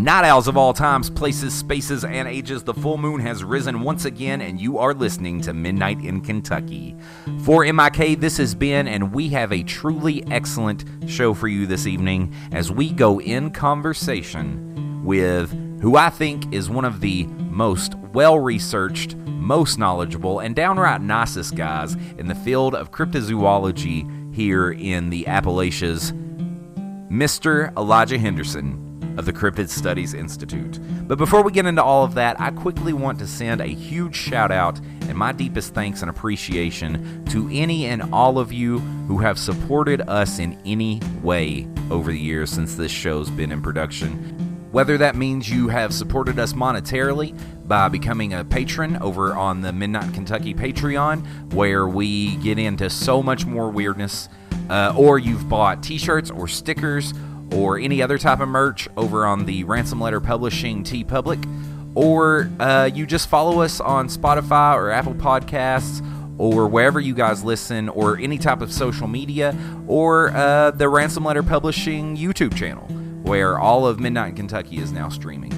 Night owls of all times, places, spaces, and ages, the full moon has risen once again, and you are listening to Midnight in Kentucky. For MIK, this is Ben, and we have a truly excellent show for you this evening as we go in conversation with who I think is one of the most well-researched, most knowledgeable, and downright nicest guys in the field of cryptozoology here in the Appalachias, Mr. Elijah Henderson of the Cryptid Studies Institute. But before we get into all of that, I quickly want to send a huge shout out and my deepest thanks and appreciation to any and all of you who have supported us in any way over the years since this show's been in production. Whether that means you have supported us monetarily by becoming a patron over on the Midnight in Kentucky Patreon, where we get into so much more weirdness, or you've bought t-shirts or stickers or any other type of merch over on the Ransom Letter Publishing TeePublic, or you just follow us on Spotify or Apple Podcasts or wherever you guys listen, or any type of social media, or the Ransom Letter Publishing YouTube channel, where all of Midnight in Kentucky is now streaming.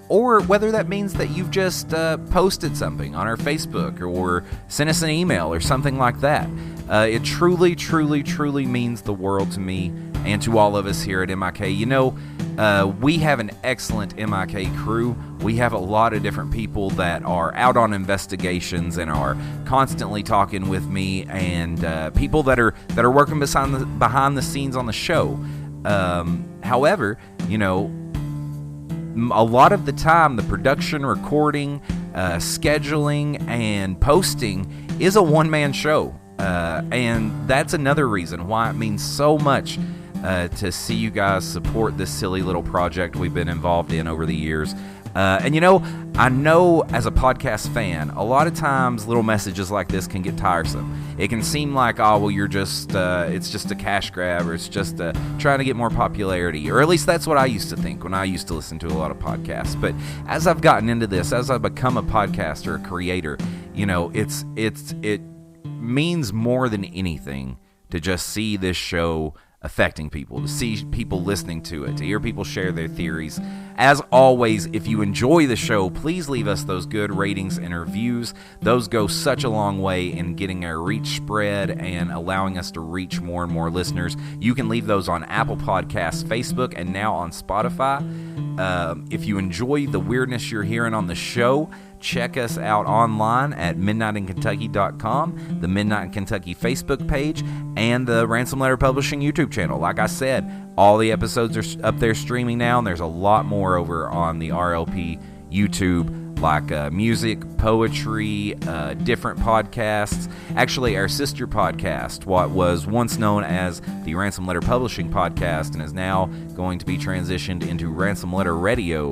Or whether that means that you've just posted something on our Facebook or sent us an email or something like that. It truly, truly, truly means the world to me and to all of us here at MIK. You know, we have an excellent MIK crew. We have a lot of different people that are out on investigations and are constantly talking with me, and people that are working behind the scenes on the show. However, you know, a lot of the time, the production, recording, scheduling, and posting is a one-man show. And that's another reason why it means so much to see you guys support this silly little project we've been involved in over the years. And you know, I know as a podcast fan, a lot of times little messages like this can get tiresome. It can seem like, oh, well, you're just, it's just a cash grab, or it's just trying to get more popularity, or at least that's what I used to think when I used to listen to a lot of podcasts. But as I've gotten into this, as I've become a podcaster, a creator, you know, it means more than anything to just see this show affecting people, to see people listening to it, to hear people share their theories. As always, if you enjoy the show, please leave us those good ratings and reviews. Those go such a long way in getting our reach spread and allowing us to reach more and more listeners. You can leave those on Apple Podcasts, Facebook, and now on Spotify. If you enjoy the weirdness you're hearing on the show, check us out online at midnightinkentucky.com, the Midnight in Kentucky Facebook page, and the Ransom Letter Publishing YouTube channel. Like I said, all the episodes are up there streaming now, and there's a lot more over on the RLP YouTube, like music, poetry, different podcasts. Actually, our sister podcast, what was once known as the Ransom Letter Publishing Podcast and is now going to be transitioned into Ransom Letter Radio,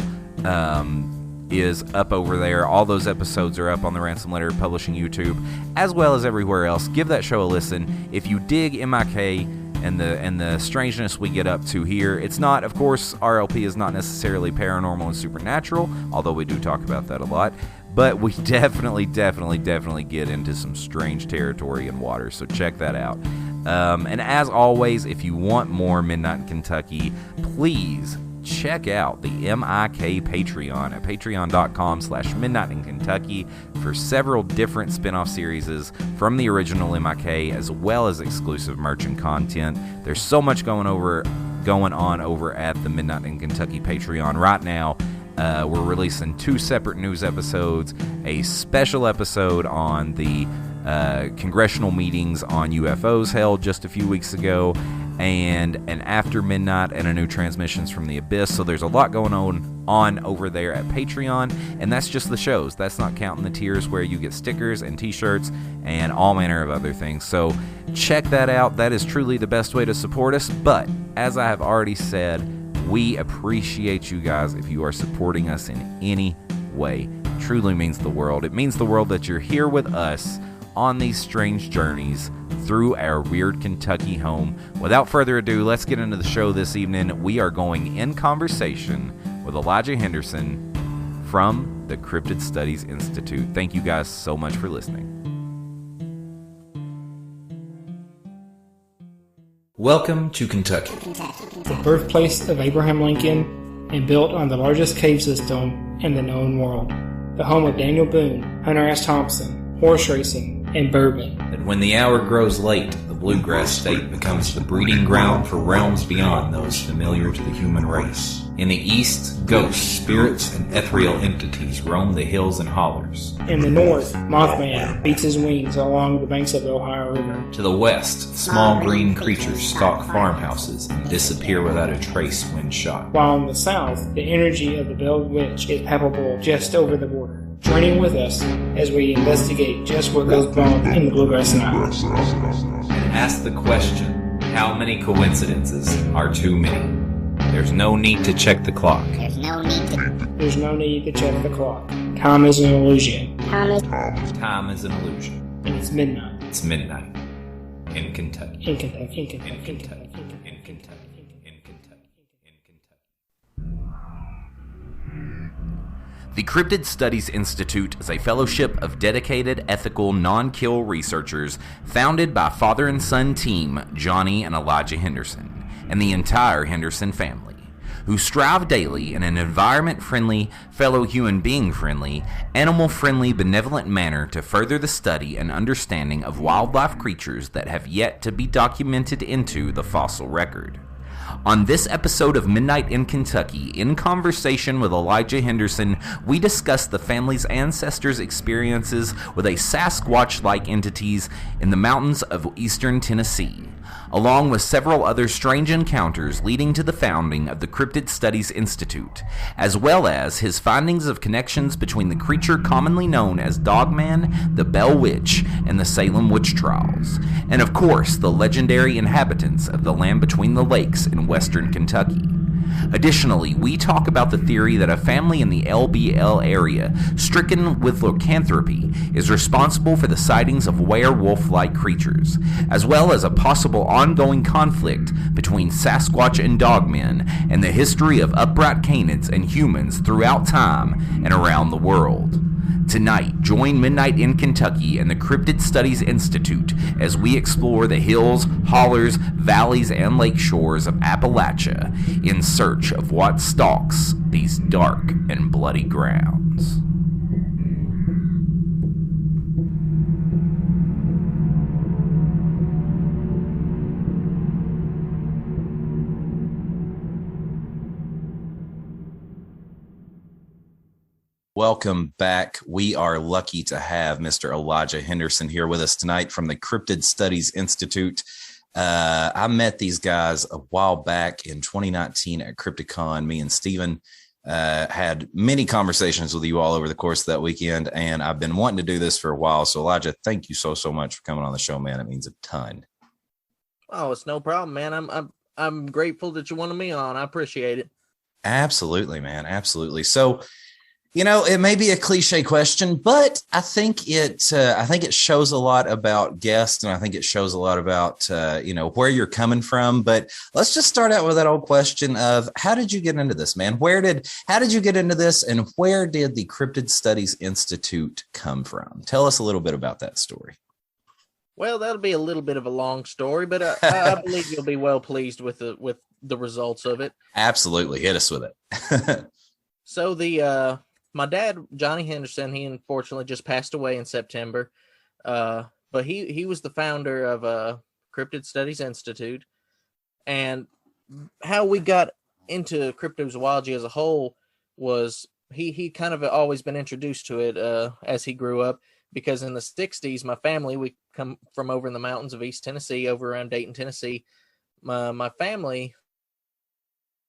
is up over there. All those episodes are up on the Ransom Letter Publishing YouTube, as well as everywhere else. Give that show a listen. If you dig MIK and the strangeness we get up to here, it's not, of course, RLP is not necessarily paranormal and supernatural, although we do talk about that a lot, but we definitely get into some strange territory and water, so check that out. And as always, if you want more Midnight in Kentucky, please check out the MIK Patreon at patreon.com/midnightinkentucky for several different spin-off series from the original MIK, as well as exclusive merch and content. There's so much going on over at the Midnight in Kentucky Patreon right now. We're releasing 2 separate news episodes, a special episode on the congressional meetings on UFOs held just a few weeks ago, and an After Midnight and a new Transmissions from the Abyss. So there's a lot going on over there at Patreon, and that's just the shows. That's not counting the tiers where you get stickers and t-shirts and all manner of other things. So check that out. That is truly the best way to support us. But as I have already said, we appreciate you guys if you are supporting us in any way. It truly means the world. It means the world that you're here with us on these strange journeys through our weird Kentucky home. Without further ado, let's get into the show this evening. We are going in conversation with Elijah Henderson from the Cryptid Studies Institute. Thank you guys so much for listening. Welcome to Kentucky. The birthplace of Abraham Lincoln and built on the largest cave system in the known world. The home of Daniel Boone, Hunter S. Thompson, horse racing, and bourbon. That when the hour grows late, the bluegrass state becomes the breeding ground for realms beyond those familiar to the human race. In the east, ghosts, spirits, and ethereal entities roam the hills and hollers. In the north, Mothman beats his wings along the banks of the Ohio River. To the west, small green creatures stalk farmhouses and disappear without a trace when shot. While in the south, the energy of the Veiled Witch is palpable just over the border. Joining with us as we investigate just what goes wrong in the bluegrass night. And ask the question, how many coincidences are too many? There's no need to check the clock. There's no need to check the clock. Time is an illusion. Time is an illusion. And it's midnight. It's midnight. In Kentucky. In Kentucky. In Kentucky. In Kentucky. In Kentucky. In Kentucky. In Kentucky. The Cryptid Studies Institute is a fellowship of dedicated, ethical, non-kill researchers founded by father and son team Johnny and Elijah Henderson and the entire Henderson family, who strive daily in an environment-friendly, fellow human being-friendly, animal-friendly, benevolent manner to further the study and understanding of wildlife creatures that have yet to be documented into the fossil record. On this episode of Midnight in Kentucky, in conversation with Elijah Henderson, we discuss the family's ancestors' experiences with a Sasquatch-like entities in the mountains of eastern Tennessee, along with several other strange encounters leading to the founding of the Cryptid Studies Institute, as well as his findings of connections between the creature commonly known as Dogman, the Bell Witch, and the Salem Witch Trails, and of course the legendary inhabitants of the land between the lakes in western Kentucky. Additionally, we talk about the theory that a family in the LBL area, stricken with lycanthropy, is responsible for the sightings of werewolf-like creatures, as well as a possible ongoing conflict between Sasquatch and Dogmen and the history of upright canids and humans throughout time and around the world. Tonight, join Midnight in Kentucky and the Cryptid Studies Institute as we explore the hills, hollers, valleys, and lake shores of Appalachia in search of what stalks these dark and bloody grounds. Welcome back. We are lucky to have Mr. Elijah Henderson here with us tonight from the Cryptid Studies Institute. I met these guys a while back in 2019 at Crypticon. Me and Steven had many conversations with you all over the course of that weekend, and I've been wanting to do this for a while. So, Elijah, thank you so much for coming on the show, man. It means a ton. Oh, it's no problem, man. I'm grateful that you wanted me on. I appreciate it. Absolutely, man. Absolutely. So, you know, it may be a cliche question, but I think it shows a lot about guests, and I think it shows a lot about, where you're coming from. But let's just start out with that old question of how did you get into this, man? How did you get into this, and where did the Cryptid Studies Institute come from? Tell us a little bit about that story. Well, that'll be a little bit of a long story, but I believe you'll be well pleased with the results of it. Absolutely. Hit us with it. So my dad, Johnny Henderson, he unfortunately just passed away in September. But he was the founder of Cryptid Studies Institute. And how we got into cryptozoology as a whole was he kind of always been introduced to it as he grew up, because in the 60s, my family, we come from over in the mountains of East Tennessee, over around Dayton, Tennessee. My family,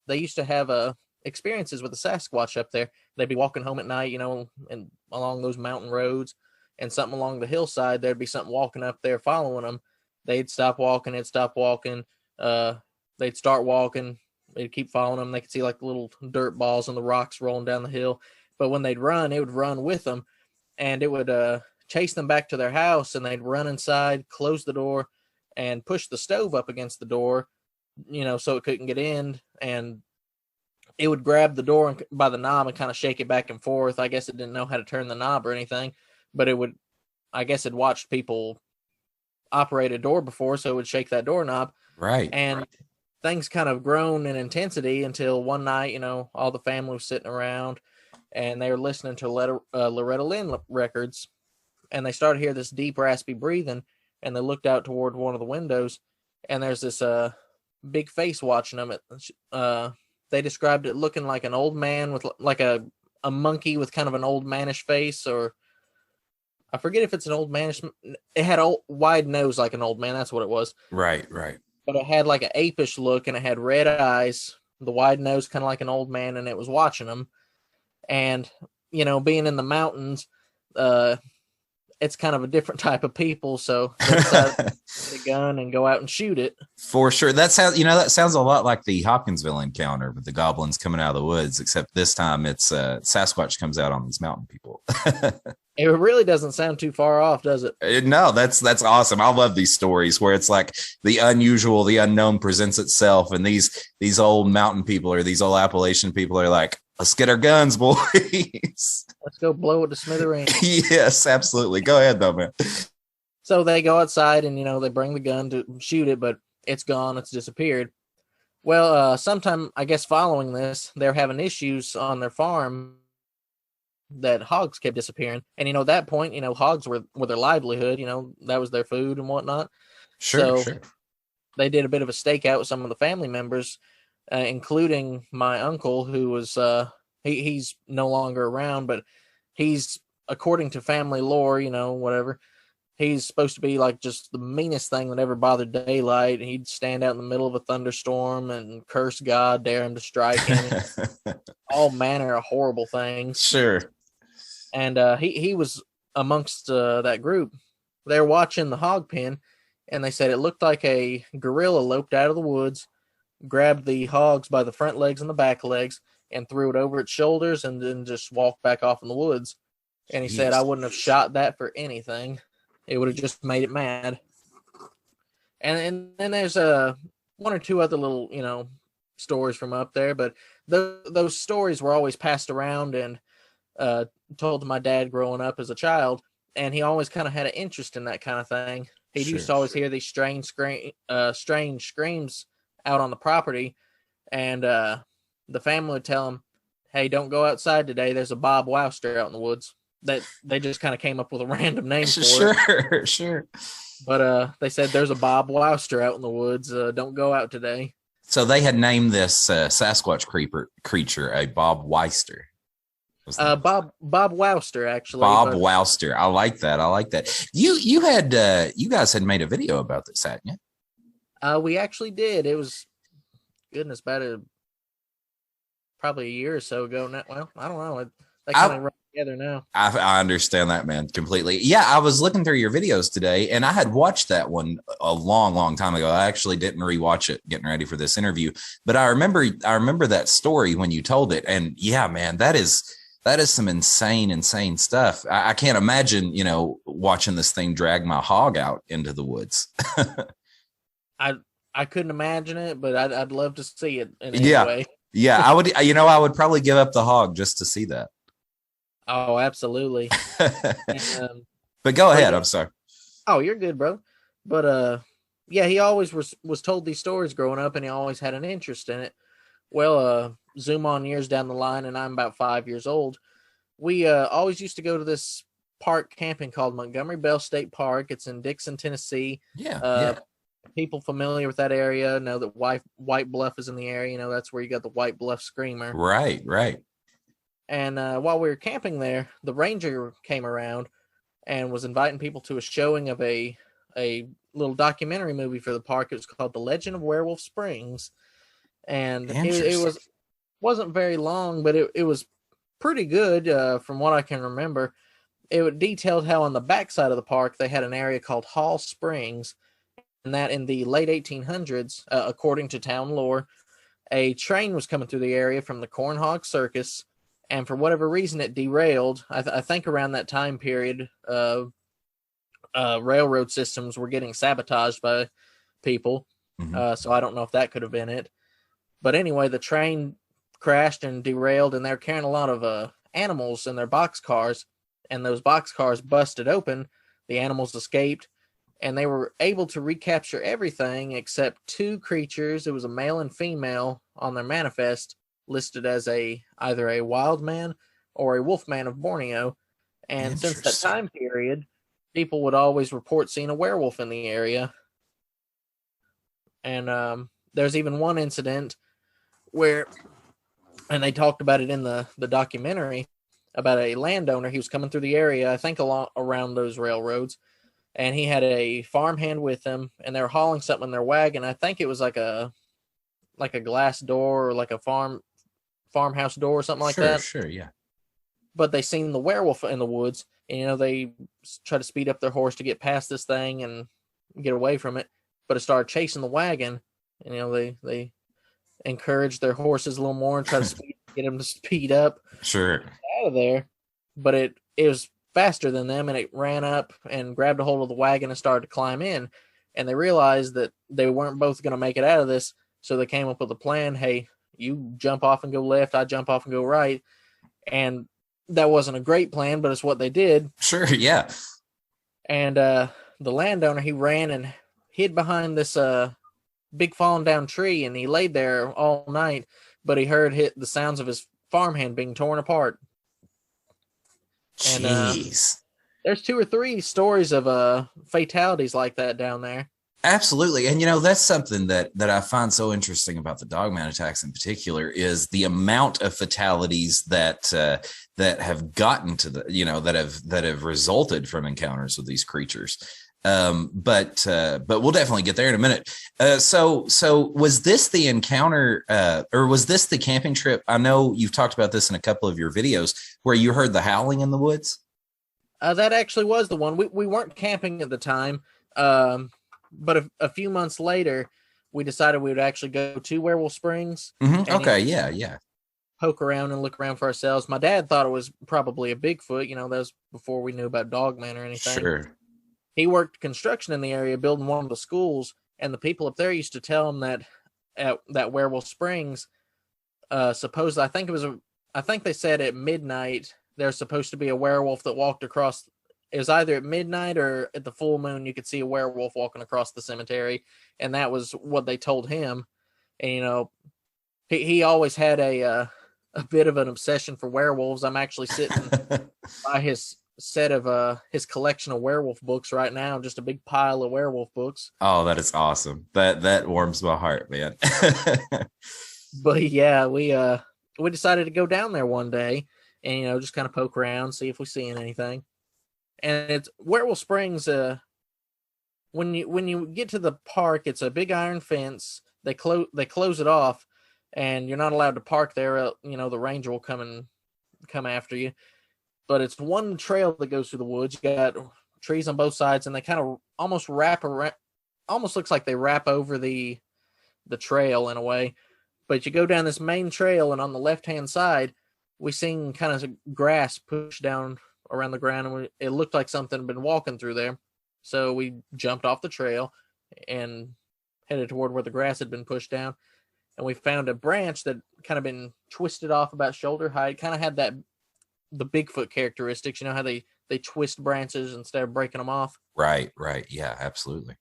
they used to have experiences with the Sasquatch up there. They'd be walking home at night, and along those mountain roads, and something along the hillside, there'd be something walking up there following them. They'd stop walking, it'd stop walking. They'd start walking, they'd keep following them. They could see like little dirt balls on the rocks rolling down the hill. But when they'd run, it would run with them, and it would chase them back to their house, and they'd run inside, close the door, and push the stove up against the door, so it couldn't get in. And it would grab the door by the knob and kind of shake it back and forth. I guess it didn't know how to turn the knob or anything, but it watched people operate a door before, so it would shake that doorknob. Right. And things kind of grown in intensity until one night, all the family was sitting around and they were listening to Loretta Lynn records, and they started to hear this deep, raspy breathing, and they looked out toward one of the windows, and there's this big face watching them. They described it looking like an old man with like a monkey with kind of an old manish face, or I forget if it's an old manish. It had a wide nose like an old man. That's what it was. Right. But it had like an apish look, and it had red eyes, the wide nose, kind of like an old man, and it was watching them. And, being in the mountains, it's kind of a different type of people, so they decided to get a gun and go out and shoot it. For sure. That sounds a lot like the Hopkinsville encounter with the goblins coming out of the woods, except this time it's Sasquatch comes out on these mountain people. It really doesn't sound too far off, does it? No, that's awesome. I love these stories where it's like the unusual, the unknown presents itself, and these old mountain people or these old Appalachian people are like, let's get our guns, boys. Let's go blow it to smithereens. Yes, absolutely. Go ahead, though, man. So they go outside and, they bring the gun to shoot it, but it's gone. It's disappeared. Well, sometime, I guess, following this, they're having issues on their farm that hogs kept disappearing. And, at that point, hogs were their livelihood. That was their food and whatnot. Sure. They did a bit of a stakeout with some of the family members, including my uncle, who was he's no longer around, but he's, according to family lore, whatever, he's supposed to be like just the meanest thing that ever bothered daylight. He'd stand out in the middle of a thunderstorm and curse God, dare him to strike him, all manner of horrible things. Sure. And he was amongst that group. They're watching the hog pen, and they said it looked like a gorilla loped out of the woods, grabbed the hogs by the front legs and the back legs, and threw it over its shoulders, and then just walked back off in the woods. And he said, I wouldn't have shot that for anything. It would have just made it mad. And then there's one or two other little, stories from up there, but those stories were always passed around and told to my dad growing up as a child, and he always kind of had an interest in that kind of thing. He used to always hear these strange screams out on the property, and the family would tell him, hey, don't go outside today, there's a Bob Wowster out in the woods. That they just kind of came up with a random name for it. Sure. But they said there's a Bob Wowster out in the woods, don't go out today. So they had named this Sasquatch creature a Bob Weister. Bob Wowster, actually. Bob Wowster. I like that. You guys had made a video about this, hadn't you? We actually did. It was, goodness, probably a year or so ago now. Well, I don't know. They kind of run together now. I understand that, man, completely. Yeah, I was looking through your videos today, and I had watched that one a long, long time ago. I actually didn't rewatch it getting ready for this interview, but I remember that story when you told it, and yeah, man, that is some insane stuff. I can't imagine, watching this thing drag my hog out into the woods. I couldn't imagine it, but I'd love to see it in any way. Yeah, I would. I would probably give up the hog just to see that. Oh, absolutely. But go ahead. I'm sorry. Oh, you're good, bro. But yeah, he always was told these stories growing up, and he always had an interest in it. Well, zoom on years down the line, and I'm about 5 years old. We always used to go to this park camping called Montgomery Bell State Park. It's in Dixon, Tennessee. Yeah. People familiar with that area know that White Bluff is in the area. That's where you got the White Bluff Screamer. Right. And while we were camping there, the ranger came around and was inviting people to a showing of a little documentary movie for the park. It was called The Legend of Werewolf Springs. And it wasn't very long, but it was pretty good from what I can remember. It detailed how on the backside of the park they had an area called Hall Springs, and that in the late 1800s, according to town lore, a train was coming through the area from the Corn Hog Circus, and for whatever reason it derailed. I think around that time period, railroad systems were getting sabotaged by people, so I don't know if that could have been it. But anyway, the train crashed and derailed, and they're carrying a lot of animals in their boxcars, and those boxcars busted open. The animals escaped, and they were able to recapture everything except two creatures. It was a male and female on their manifest, listed as either a wild man or a wolf man of Borneo. And since that time period, people would always report seeing a werewolf in the area. And there's even one incident where, and they talked about it in the documentary, about a landowner. He was coming through the area, I think around those railroads, and he had a farmhand with him, and they were hauling something in their wagon. I think it was like a glass door or like a farmhouse door or something like that. Sure, yeah. But they seen the werewolf in the woods, and they try to speed up their horse to get past this thing and get away from it. But it started chasing the wagon, and they encouraged their horses a little more and try to get them to speed up. Sure. Out of there, but it was faster than them, and it ran up and grabbed a hold of the wagon and started to climb in. And they realized that they weren't both going to make it out of this, so they came up with a plan. Hey, you jump off and go left, I jump off and go right. And that wasn't a great plan, but it's what they did. Sure, yeah. And the landowner, he ran and hid behind this big fallen down tree, and he laid there all night, but he heard the sounds of his farmhand being torn apart. And Jeez. There's 2 or 3 stories of fatalities like that down there. Absolutely. And, that's something that I find so interesting about the dogman attacks in particular is the amount of fatalities that have gotten to that have resulted from encounters with these creatures. But we'll definitely get there in a minute. So was this the encounter, or was this the camping trip? I know you've talked about this in a couple of your videos where you heard the howling in the woods. That actually was the one. We weren't camping at the time. But a few months later, we decided we would actually go to Werewolf Springs. Mm-hmm. Okay. Yeah. Poke around and look around for ourselves. My dad thought it was probably a Bigfoot. That was before we knew about dogman or anything. Sure. He worked construction in the area, building one of the schools, and the people up there used to tell him that at that Werewolf Springs, supposedly, I think they said at midnight there's supposed to be a werewolf that walked across. It was either at midnight or at the full moon. You could see a werewolf walking across the cemetery, and that was what they told him. And he always had a bit of an obsession for werewolves. I'm actually sitting by his set of his collection of werewolf books right now, just a big pile of werewolf books. Oh, that is awesome. That warms my heart, man. But yeah, we decided to go down there one day and just kind of poke around, see if we see anything. And it's Werewolf Springs. When you get to the park, it's a big iron fence. They close it off, and you're not allowed to park there. The ranger will come after you. But it's one trail that goes through the woods. You got trees on both sides, and they kind of almost wrap around. Almost looks like they wrap over the trail in a way. But you go down this main trail, and on the left-hand side, we seen kind of grass pushed down around the ground, and it looked like something had been walking through there. So we jumped off the trail and headed toward where the grass had been pushed down. And we found a branch that kind of been twisted off about shoulder height, kind of had the Bigfoot characteristics. You know how they twist branches instead of breaking them off? Right. Yeah, absolutely.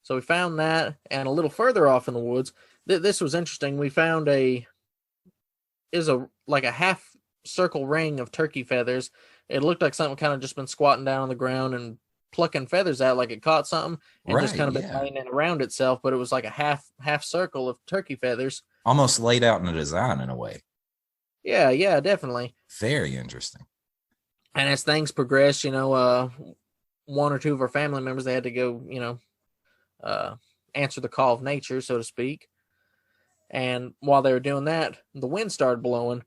So we found that, and a little further off in the woods, this was interesting. We found a half circle ring of turkey feathers. It looked like something kind of just been squatting down on the ground and plucking feathers out like it caught something, and just kind of been laying around itself. But it was like a half circle of turkey feathers, almost laid out in a design in a way. Yeah, definitely. Very interesting. And as things progressed, one or two of our family members, they had to go, answer the call of nature, so to speak. And while they were doing that, the wind started blowing,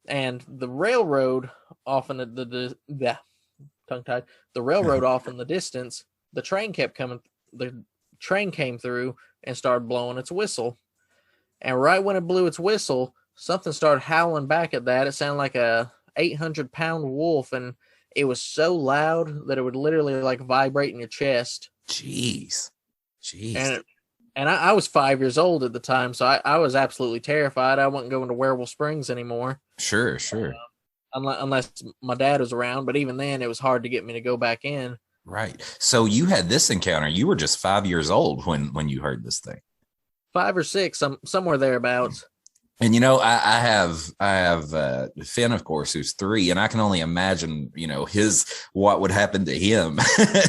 and the railroad off in the railroad off in the distance, the train kept coming. The train came through and started blowing its whistle. And right when it blew its whistle, something started howling back at that. It sounded like a 800-pound wolf, and it was so loud that it would literally like vibrate in your chest. Jeez. And I was 5 years old at the time, so I was absolutely terrified. I wasn't going to Werewolf Springs anymore. Sure. Unless my dad was around, but even then, it was hard to get me to go back in. Right. So you had this encounter. You were just 5 years old when you heard this thing. 5 or 6, somewhere thereabouts. And I have Finn, of course, who's 3, and I can only imagine, what would happen to him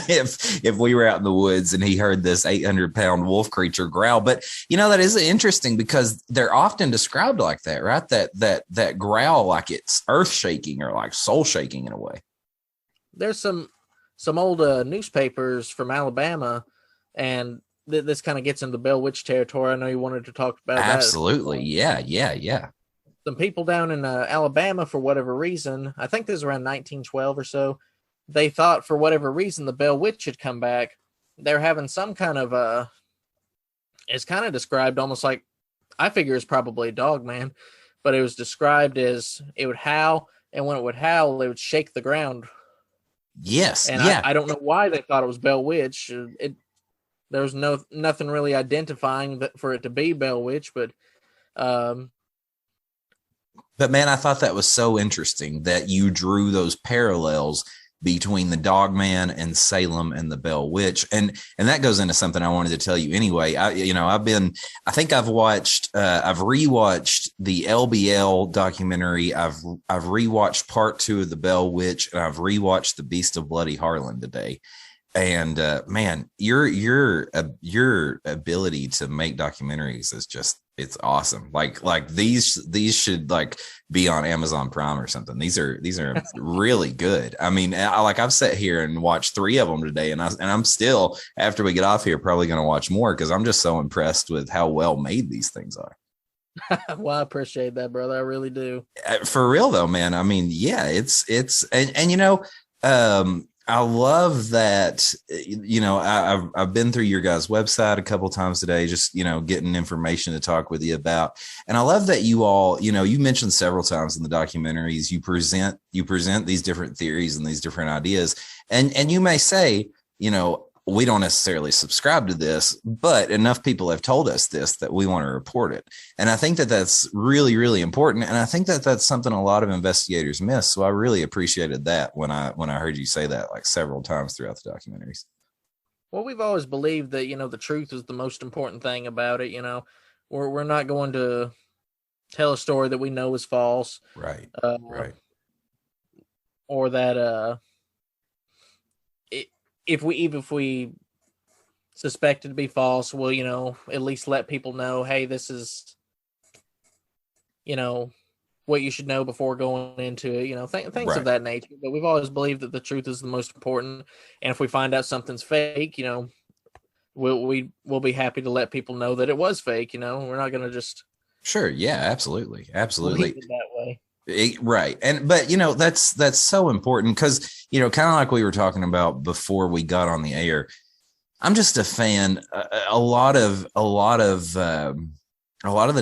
if we were out in the woods and he heard this 800-pound wolf creature growl. But that is interesting because they're often described like that, right? That growl, like it's earth shaking or like soul shaking in a way. There's some old newspapers from Alabama, and this kind of gets into Bell Witch territory. I know you wanted to talk about that. Absolutely. Yeah. Some people down in Alabama, for whatever reason, I think this is around 1912 or so, they thought for whatever reason the Bell Witch had come back. They're having some kind of, it's kind of described almost like, I figure it's probably a dogman, but it was described as it would howl, and when it would howl, it would shake the ground. Yes. And yeah. I don't know why they thought it was Bell Witch. There was nothing really identifying for it to be Bell Witch, but man, I thought that was so interesting that you drew those parallels between the Dogman and Salem and the Bell Witch, and that goes into something I wanted to tell you anyway. I've rewatched the LBL documentary. I've rewatched part 2 of the Bell Witch, and I've rewatched the Beast of Bloody Harlan today. And man, your ability to make documentaries is just, it's awesome. Like these should like be on Amazon Prime or something. These are really good. I mean, I've sat here and watched 3 of them today, and I'm still, after we get off here, probably going to watch more because I'm just so impressed with how well made these things are. Well, I appreciate that, brother. I really do. For real though, man. I mean, yeah, it's I love that, I've been through your guys' website a couple of times today, just, getting information to talk with you about. And I love that you all, you mentioned several times in the documentaries, you present these different theories and these different ideas. And you may say, we don't necessarily subscribe to this, but enough people have told us this that we want to report it. And I think that that's really, really important. And I think that that's something a lot of investigators miss. So I really appreciated that when I heard you say that like several times throughout the documentaries. Well, we've always believed that, the truth is the most important thing about it. We're not going to tell a story that we know is false. Right. Right. Or that, if we suspect it to be false, we'll, at least let people know, hey, this is, what you should know before going into it, things Right. of that nature. But we've always believed that the truth is the most important. And if we find out something's fake, we'll be happy to let people know that it was fake. We're not going to just. Sure. Yeah, absolutely. Leave it that way. Right. But that's so important because, kind of like we were talking about before we got on the air, I'm just a fan a lot of the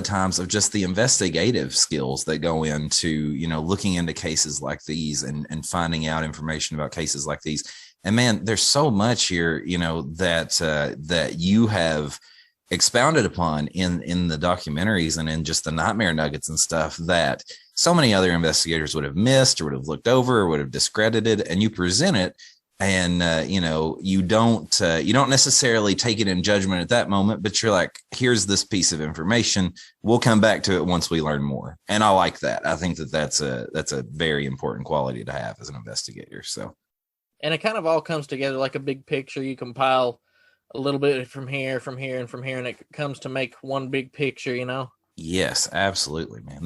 times of just the investigative skills that go into, looking into cases like these and finding out information about cases like these. And man, there's so much here, that you have expounded upon in the documentaries and in just the nightmare nuggets and stuff that so many other investigators would have missed or would have looked over or would have discredited, and you present it. And, you don't necessarily take it in judgment at that moment, but you're like, here's this piece of information. We'll come back to it once we learn more. And I like that. I think that that's a very important quality to have as an investigator. So, and it kind of all comes together like a big picture. You compile a little bit from here, and it comes to make one big picture, Yes, absolutely, man.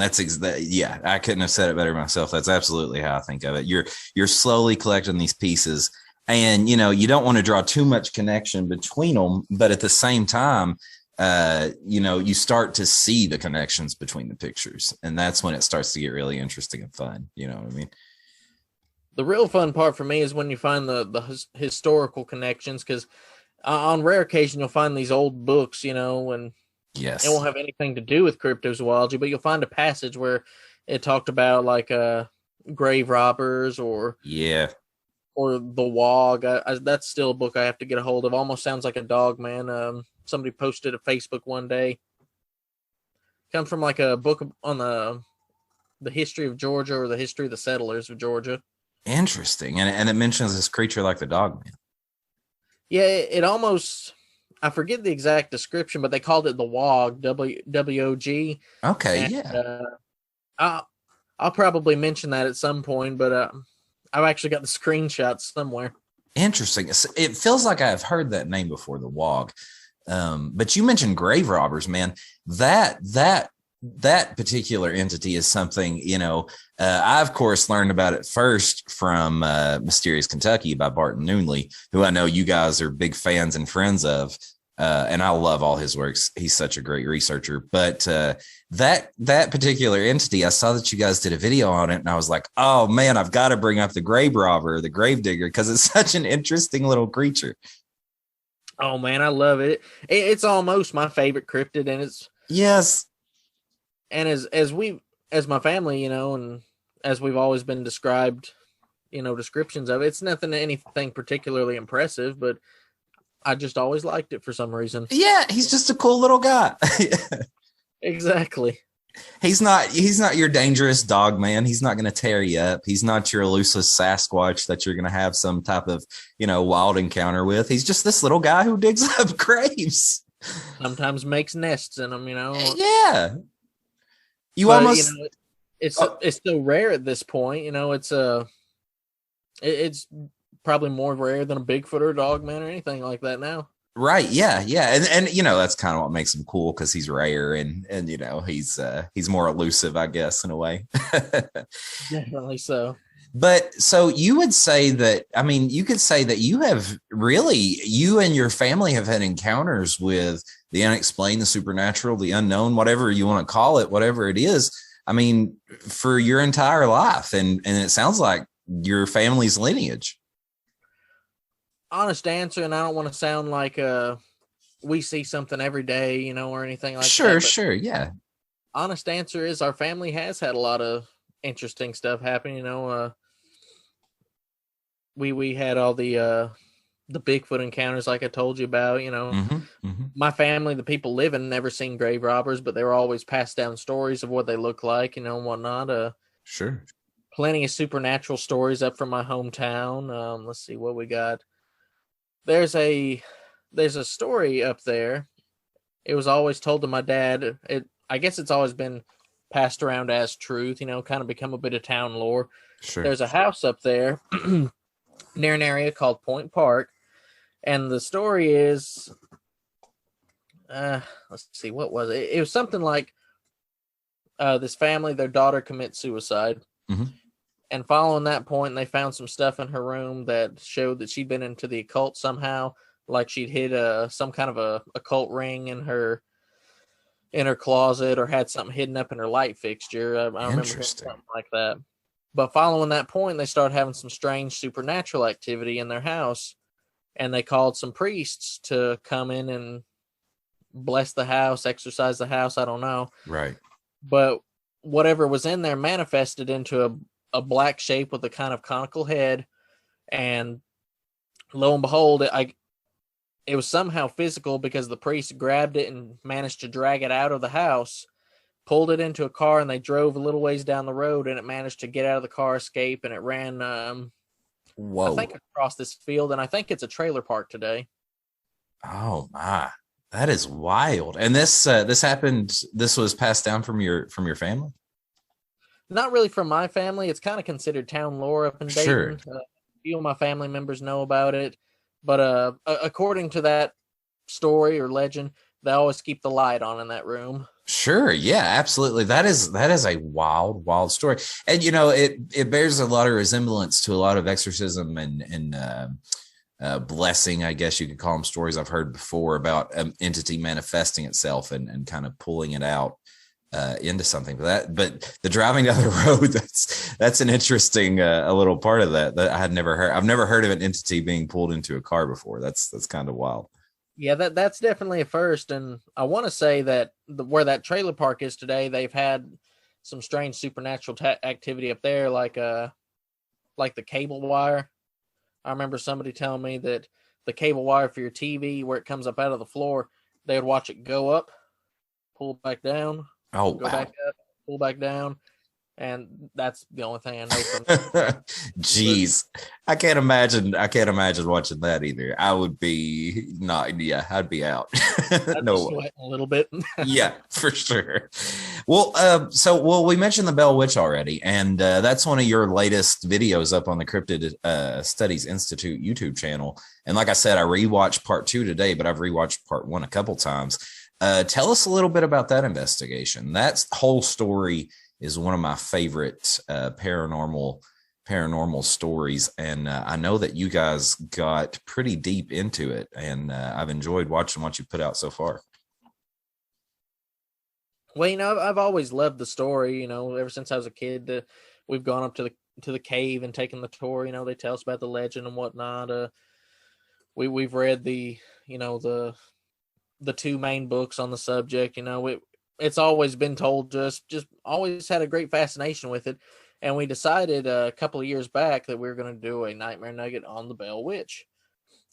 Yeah, I couldn't have said it better myself. That's absolutely how I think of it. You're slowly collecting these pieces, and you don't want to draw too much connection between them, but at the same time, you start to see the connections between the pictures, and that's when it starts to get really interesting and fun. You know what I mean? The real fun part for me is when you find the historical connections, because on rare occasion you'll find these old books, and yes, it won't have anything to do with cryptozoology, but you'll find a passage where it talked about like grave robbers or the Wog. That's still a book I have to get a hold of. Almost sounds like a dogman. Somebody posted a Facebook one day. Comes from like a book on the history of Georgia or the history of the settlers of Georgia. Interesting. And it mentions this creature like the dogman. Yeah, it almost, I forget the exact description, but they called it the WOG, WOG. Okay, And yeah. I'll, I'll probably mention that at some point, but I've actually got the screenshots somewhere. Interesting. It feels like I've heard that name before, the WOG. But you mentioned grave robbers, man. That particular entity is something, I of course learned about it first from Mysterious Kentucky by Barton Noonley, who I know you guys are big fans and friends of. And I love all his works. He's such a great researcher. But that particular entity, I saw that you guys did a video on it, and I was like, oh man, I've got to bring up the grave robber, the grave digger, because it's such an interesting little creature. Oh man, I love it. It's almost my favorite cryptid, and it's yes. And as my family, and as we've always been described, descriptions of it, it's nothing anything particularly impressive, but I just always liked it for some reason. Yeah, he's just a cool little guy. Exactly. He's not your dangerous dog man. He's not going to tear you up. He's not your elusive Sasquatch that you're going to have some type of, wild encounter with. He's just this little guy who digs up graves. Sometimes makes nests in them, Yeah. It's so rare at this point, it's probably more rare than a Bigfoot or a dogman or anything like that now. Right. Yeah. Yeah. And that's kind of what makes him cool, because he's rare and he's more elusive, I guess, in a way. Definitely so. But so you would say that, you could say that you and your family have had encounters with the unexplained, the supernatural, the unknown, whatever you want to call it, whatever it is. For your entire life. And it sounds like your family's lineage. Honest answer, and I don't want to sound like we see something every day, or anything like that. Sure, yeah. Honest answer is our family has had a lot of interesting stuff happen. We had all the Bigfoot encounters, like I told you about. My family, the people living, never seen grave robbers, but they were always passed down stories of what they look like, and whatnot. Sure. Plenty of supernatural stories up from my hometown. Let's see what we got. There's a story up there. It was always told to my dad. I guess it's always been passed around as truth, kind of become a bit of town lore. Sure. There's a house up there near an area called Point Park. And the story is, let's see, what was it? It was something like this family, their daughter commits suicide. Mm-hmm. And following that point, they found some stuff in her room that showed that she'd been into the occult somehow, like she'd hid some kind of a occult ring in her closet, or had something hidden up in her light fixture. I remember something like that. But following that point, they started having some strange supernatural activity in their house, and they called some priests to come in and bless the house, exorcise the house. I don't know. Right. But whatever was in there manifested into a black shape with a kind of conical head, and lo and behold, it was somehow physical, because the priest grabbed it and managed to drag it out of the house, pulled it into a car, and they drove a little ways down the road, and it managed to get out of the car, escape, and it ran whoa, I think across this field, and I think it's a trailer park today. Oh my, that is wild. And this happened, this was passed down from your family? Not really from my family. It's kind of considered town lore up in Dayton. Sure. A few of my family members know about it. But according to that story or legend, they always keep the light on in that room. Sure. Yeah, absolutely. That is a wild story. And, it bears a lot of resemblance to a lot of exorcism and blessing, I guess you could call them, stories I've heard before about an entity manifesting itself and kind of pulling it out into something. But the driving down the road, that's an interesting a little part of that I had never heard. I've never heard of an entity being pulled into a car before. That's kind of wild. Yeah, that's definitely a first. And I want to say that where that trailer park is today, they've had some strange supernatural activity up there, like the cable wire. I remember somebody telling me that the cable wire for your TV, where it comes up out of the floor, they would watch it go up, pull back down, go back up, pull back down. and that's the only thing I know from. Jeez, I can't imagine watching that either. I would be not. Yeah, I'd be out. I'd No, be sweating a little bit. yeah, for sure. Well, we mentioned the Bell Witch already, and that's one of your latest videos up on the Cryptid Studies Institute YouTube channel. And like I said, I rewatched part 2 today, but I've rewatched part 1 a couple times. Tell us a little bit about that investigation. That whole story is one of my favorite paranormal stories, and I know that you guys got pretty deep into it, and I've enjoyed watching what you put out so far. Well, I've always loved the story. Ever since I was a kid, we've gone up to the cave and taken the tour. They tell us about the legend and whatnot. We've read the 2 main books on the subject. It's always been told to us, just always had a great fascination with it. And we decided a couple of years back that we were going to do a Nightmare Nugget on the Bell Witch.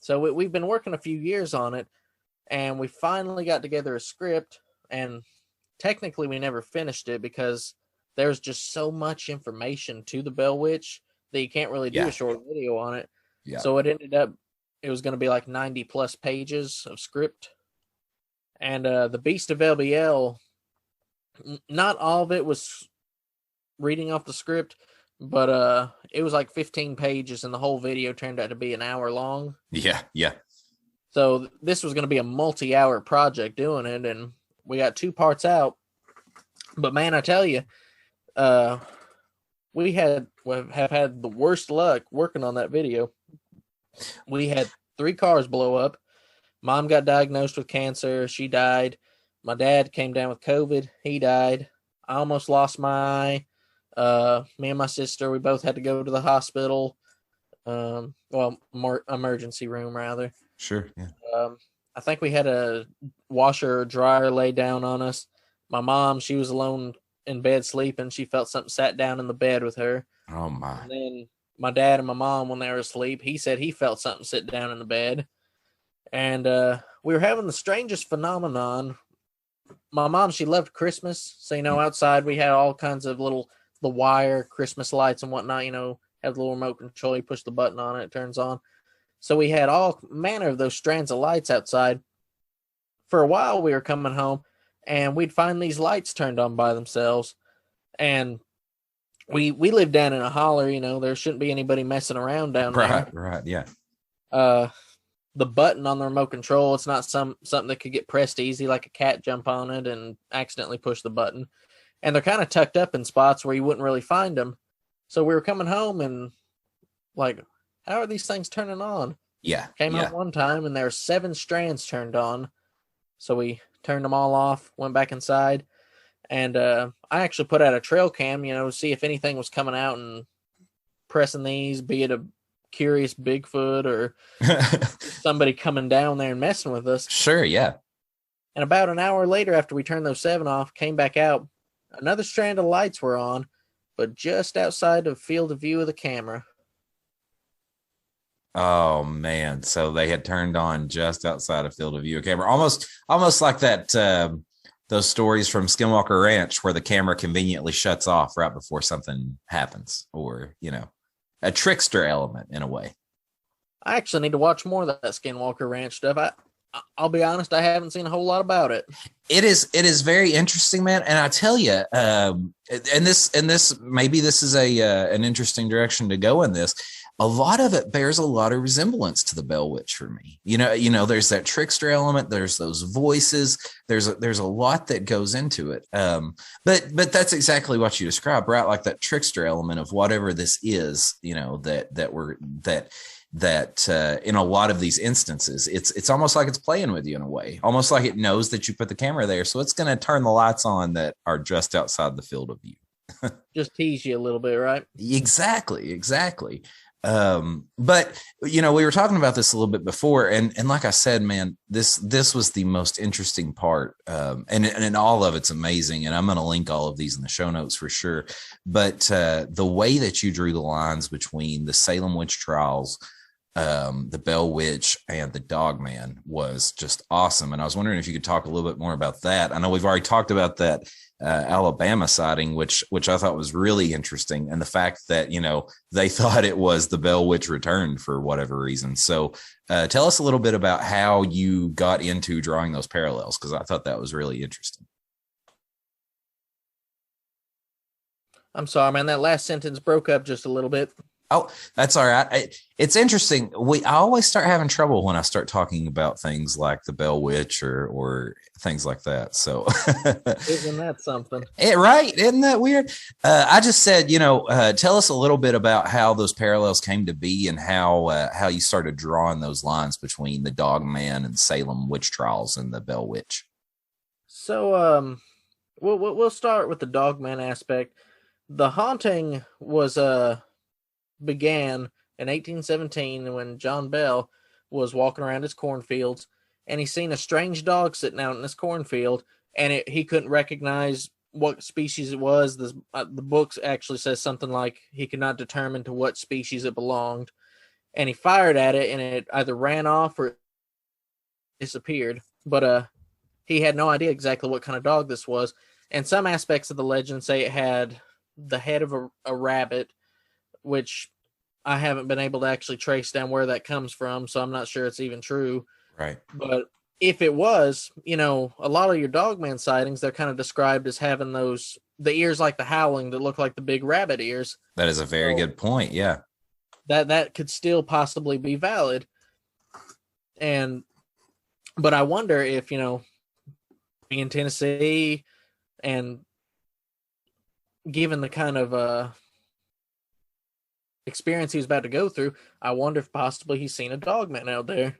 So we've been working a few years on it, and we finally got together a script, and technically we never finished it because there's just so much information to the Bell Witch that you can't really do a short video on it. Yeah. So it was going to be like 90 plus pages of script. And the Beast of LBL, not all of it was reading off the script, but it was like 15 pages, and the whole video turned out to be an hour long. Yeah. So this was going to be a multi-hour project doing it, and we got 2 parts out. But man, I tell you, we have had the worst luck working on that video. We had 3 cars blow up. Mom got diagnosed with cancer. She died. My dad came down with COVID. He died. I almost lost my eye. Me and my sister, we both had to go to the hospital. Emergency room, rather. Sure, yeah. I think we had a washer or dryer lay down on us. My mom, she was alone in bed sleeping. She felt something sat down in the bed with her. Oh, my. And then my dad and my mom, when they were asleep, he said he felt something sit down in the bed. And we were having the strangest phenomenon. My mom, she loved Christmas. So, outside we had all kinds of the wire Christmas lights and whatnot, have the little remote control. You push the button on it, it turns on. So we had all manner of those strands of lights outside. For a while we were coming home, and we'd find these lights turned on by themselves. And we live down in a holler, there shouldn't be anybody messing around down there. Right, yeah. The button on the remote control, it's not something that could get pressed easy, like a cat jump on it and accidentally push the button. And they're kind of tucked up in spots where you wouldn't really find them. So we were coming home and like, how are these things turning on? Yeah. Came home one time and there were 7 strands turned on. So we turned them all off, went back inside. And I actually put out a trail cam, to see if anything was coming out and pressing these, be it a curious Bigfoot or somebody coming down there and messing with us. Sure, yeah. And about an hour later, after we turned those 7 off, came back out, another strand of lights were on, but just outside of field of view of the camera. Oh man, so they had turned on just outside of field of view of camera, almost like that those stories from Skinwalker Ranch where the camera conveniently shuts off right before something happens, or a trickster element in a way. I actually need to watch more of that Skinwalker Ranch stuff. I'll be honest, I haven't seen a whole lot about it. It is very interesting, man. And I tell you, and this maybe this is an interesting direction to go in this. A lot of it bears a lot of resemblance to the Bell Witch for me. There's that trickster element. There's those voices. There's a lot that goes into it. But that's exactly what you described, right? Like that trickster element of whatever this is, that in a lot of these instances, it's almost like it's playing with you in a way, almost like it knows that you put the camera there. So it's going to turn the lights on that are just outside the field of view. Just tease you a little bit, right? Exactly. But we were talking about this a little bit before, and like I said, man, this was the most interesting part. And all of it's amazing. And I'm going to link all of these in the show notes for sure. But the way that you drew the lines between the Salem Witch Trials, the Bell Witch and the Dogman was just awesome. And I was wondering if you could talk a little bit more about that. I know we've already talked about that Alabama sighting, which I thought was really interesting. And the fact that, they thought it was the Bell Witch returned for whatever reason. So tell us a little bit about how you got into drawing those parallels, because I thought that was really interesting. I'm sorry, man. That last sentence broke up just a little bit. Oh, that's all right. It's interesting. I always start having trouble when I start talking about things like the Bell Witch or things like that. So isn't that something? Right. Isn't that weird? I just said, tell us a little bit about how those parallels came to be and how you started drawing those lines between the Dogman and Salem Witch Trials and the Bell Witch. So, we'll start with the Dogman aspect. The haunting was began in 1817 when John Bell was walking around his cornfields, and he seen a strange dog sitting out in this cornfield, and he couldn't recognize what species it was. The book actually says something like he could not determine to what species it belonged, and he fired at it, and it either ran off or disappeared. But he had no idea exactly what kind of dog this was, and some aspects of the legend say it had the head of a rabbit, which I haven't been able to actually trace down where that comes from, so I'm not sure it's even true. Right. But if it was, a lot of your Dogman sightings, they're kind of described as having the ears like the howling that look like the big rabbit ears. That is a very good point. Yeah. That could still possibly be valid. But I wonder if, being in Tennessee and given the kind of experience he was about to go through, I wonder if possibly he's seen a Dogman out there.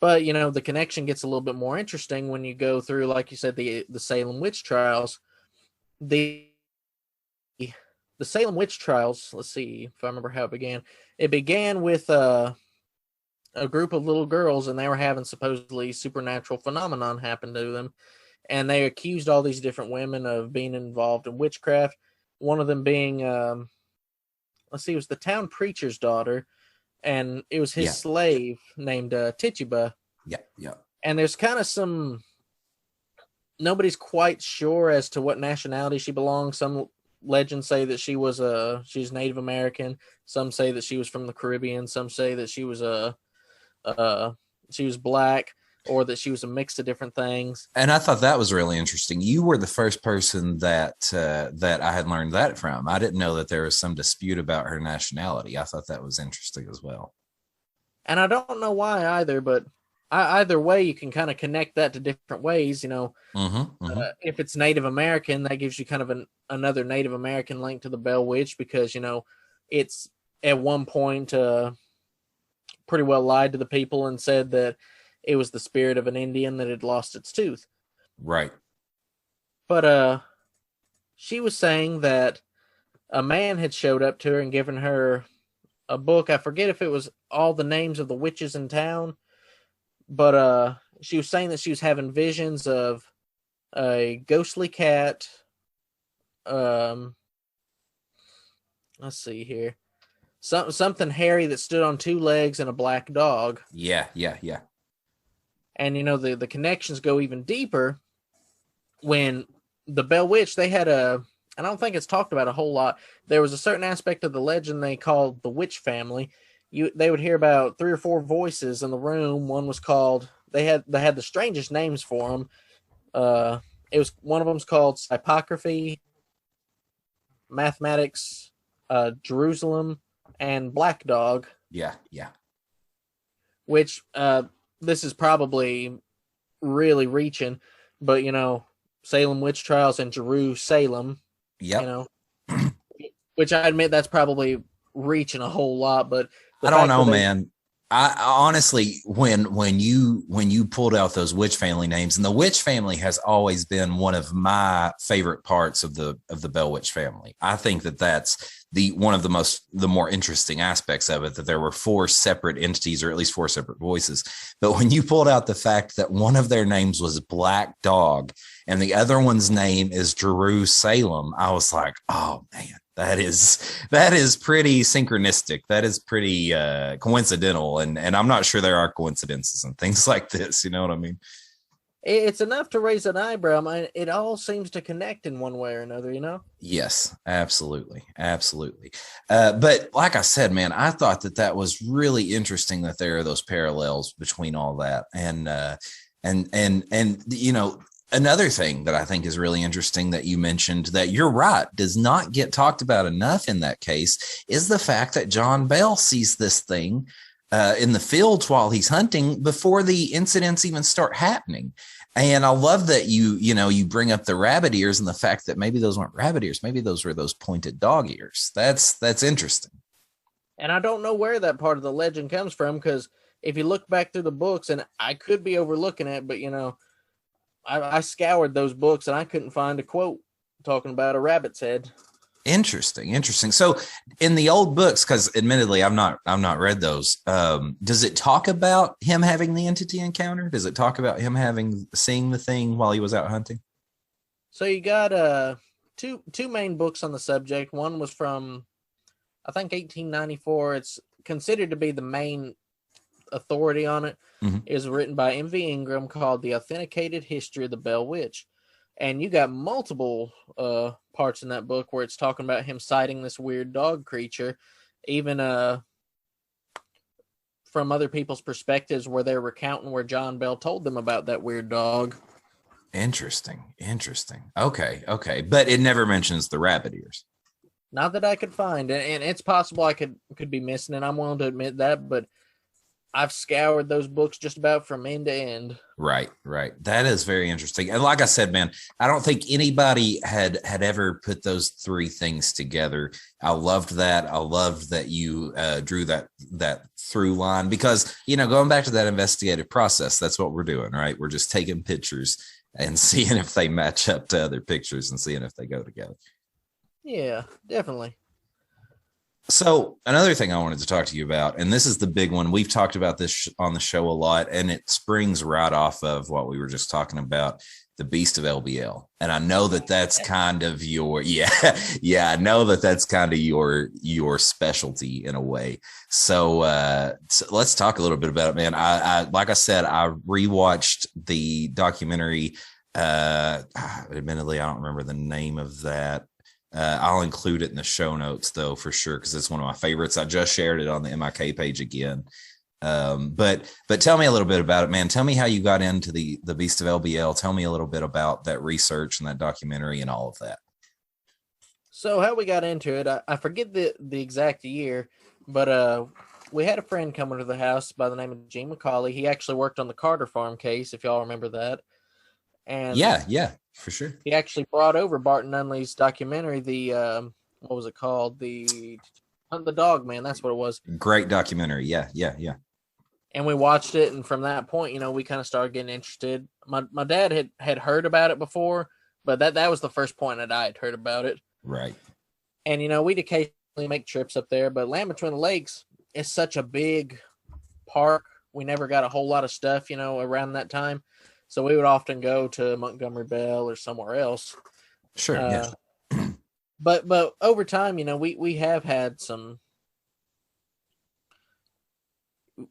But, the connection gets a little bit more interesting when you go through, like you said, the Salem Witch Trials. The Salem Witch Trials, let's see if I remember how it began. It began with a group of little girls, and they were having supposedly supernatural phenomenon happen to them. And they accused all these different women of being involved in witchcraft. One of them being, it was the town preacher's daughter, and it was his slave named Tituba. Yeah. And there's kind of nobody's quite sure as to what nationality she belongs. Some legends say that she's Native American. Some say that she was from the Caribbean. Some say that she was black, or that she was a mix of different things. And I thought that was really interesting. You were the first person that I had learned that from. I didn't know that there was some dispute about her nationality. I thought that was interesting as well. And I don't know why either, but either way, you can kind of connect that to different ways. If it's Native American, that gives you kind of another Native American link to the Bell Witch, because, it's at one point pretty well lied to the people and said that it was the spirit of an Indian that had lost its tooth. Right. But she was saying that a man had showed up to her and given her a book. I forget if it was all the names of the witches in town, but she was saying that she was having visions of a ghostly cat. Let's see here. Something hairy that stood on two legs and a black dog. Yeah. And, the connections go even deeper when the Bell Witch, they had I don't think it's talked about a whole lot. There was a certain aspect of the legend they called the witch family. They would hear about 3 or 4 voices in the room. One was called, they had the strangest names for them. One of them's called Hypocrisy, Mathematics, Jerusalem, and Black Dog. Yeah. Which, this is probably really reaching, but Salem Witch Trials and Jerusalem. Yep. Which I admit that's probably reaching a whole lot, but I don't know, man. I honestly, when you pulled out those witch family names, and the witch family has always been one of my favorite parts of the Bell Witch family. I think that's one of the more interesting aspects of it, that there were 4 separate entities, or at least 4 separate voices. But when you pulled out the fact that one of their names was Black Dog and the other one's name is Jerusalem, I was like, oh man, that is pretty synchronistic. That is pretty coincidental. And I'm not sure there are coincidences and things like this. You know what I mean? It's enough to raise an eyebrow. I mean, it all seems to connect in one way or another, you know? Yes, absolutely. Absolutely. But like I said, man, I thought that was really interesting that there are those parallels between all that. And you know, another thing that I think is really interesting that you mentioned, that you're right, does not get talked about enough in that case, is the fact that John Bell sees this thing in the fields while he's hunting before the incidents even start happening. And I love that you bring up the rabbit ears and the fact that maybe those weren't rabbit ears. Maybe those were those pointed dog ears. That's interesting. And I don't know where that part of the legend comes from, because if you look back through the books, and I could be overlooking it, but, you know, I scoured those books and I couldn't find a quote talking about a rabbit's head. Interesting. So in the old books, because admittedly I've not read those, does it talk about him having the entity encounter? Does it talk about him seeing the thing while he was out hunting? So you got two main books on the subject. One was from, I think, 1894. It's considered to be the main authority on it. Mm-hmm. It was written by M.V. Ingram, called The Authenticated History of the Bell Witch. And you got multiple parts in that book where it's talking about him sighting this weird dog creature, even from other people's perspectives, where they're recounting where John Bell told them about that weird dog. Interesting. Okay. But it never mentions the rabbit ears. Not that I could find. And it's possible I could be missing it. I'm willing to admit that, but I've scoured those books just about from end to end. Right. That is very interesting. And like I said, man, I don't think anybody had ever put those 3 things together. I loved that. I loved that you drew that through line, because, you know, going back to that investigative process, that's what we're doing, right? We're just taking pictures and seeing if they match up to other pictures and seeing if they go together. Yeah, definitely. So another thing I wanted to talk to you about, and this is the big one. We've talked about this on the show a lot, and it springs right off of what we were just talking about, the Beast of LBL. And I know that's kind of your, I know that's kind of your specialty in a way. So let's talk a little bit about it, man. I like I said, I rewatched the documentary. Admittedly, I don't remember the name of that. I'll include it in the show notes, though, for sure, because it's one of my favorites. I just shared it on the MIK page again. But tell me a little bit about it, man. Tell me how you got into the Beast of LBL. Tell me a little bit about that research and that documentary and all of that. So how we got into it, I forget the exact year, but we had a friend coming to the house by the name of Gene McCauley. He actually worked on the Carter Farm case, if y'all remember that. And yeah, for sure. He actually brought over Barton Nunley's documentary, the what was it called? The Dogman, that's what it was. Great documentary. Yeah. And we watched it, and from that point, you know, we kind of started getting interested. My dad had heard about it before, but that was the first point that I had heard about it. Right. And, you know, we'd occasionally make trips up there, but Land Between the Lakes is such a big park. We never got a whole lot of stuff, you know, around that time. So we would often go to Montgomery Bell or somewhere else. Sure. Yeah. But over time, you know, we have had some.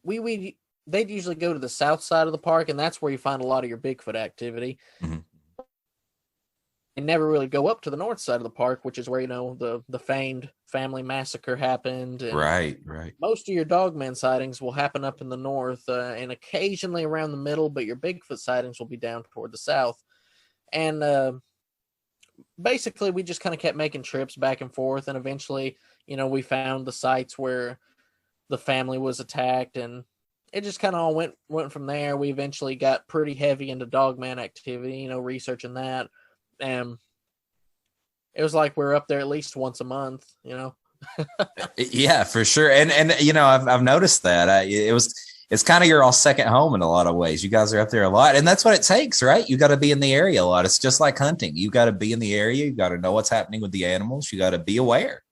They'd usually go to the south side of the park, and that's where you find a lot of your Bigfoot activity. Mm-hmm. And never really go up to the north side of the park, which is where, you know, the famed family massacre happened. And right. Most of your dogman sightings will happen up in the north, and occasionally around the middle, but your Bigfoot sightings will be down toward the south. And basically, we just kind of kept making trips back and forth, and eventually, you know, we found the sites where the family was attacked, and it just kind of all went from there. We eventually got pretty heavy into dogman activity, you know, researching that. And it was like we're up there at least once a month, you know. Yeah, for sure. And you know, I've noticed that it's kind of your all second home in a lot of ways. You guys are up there a lot, and that's what it takes, right? You got to be in the area a lot. It's just like hunting. You got to be in the area. You got to know what's happening with the animals. You got to be aware.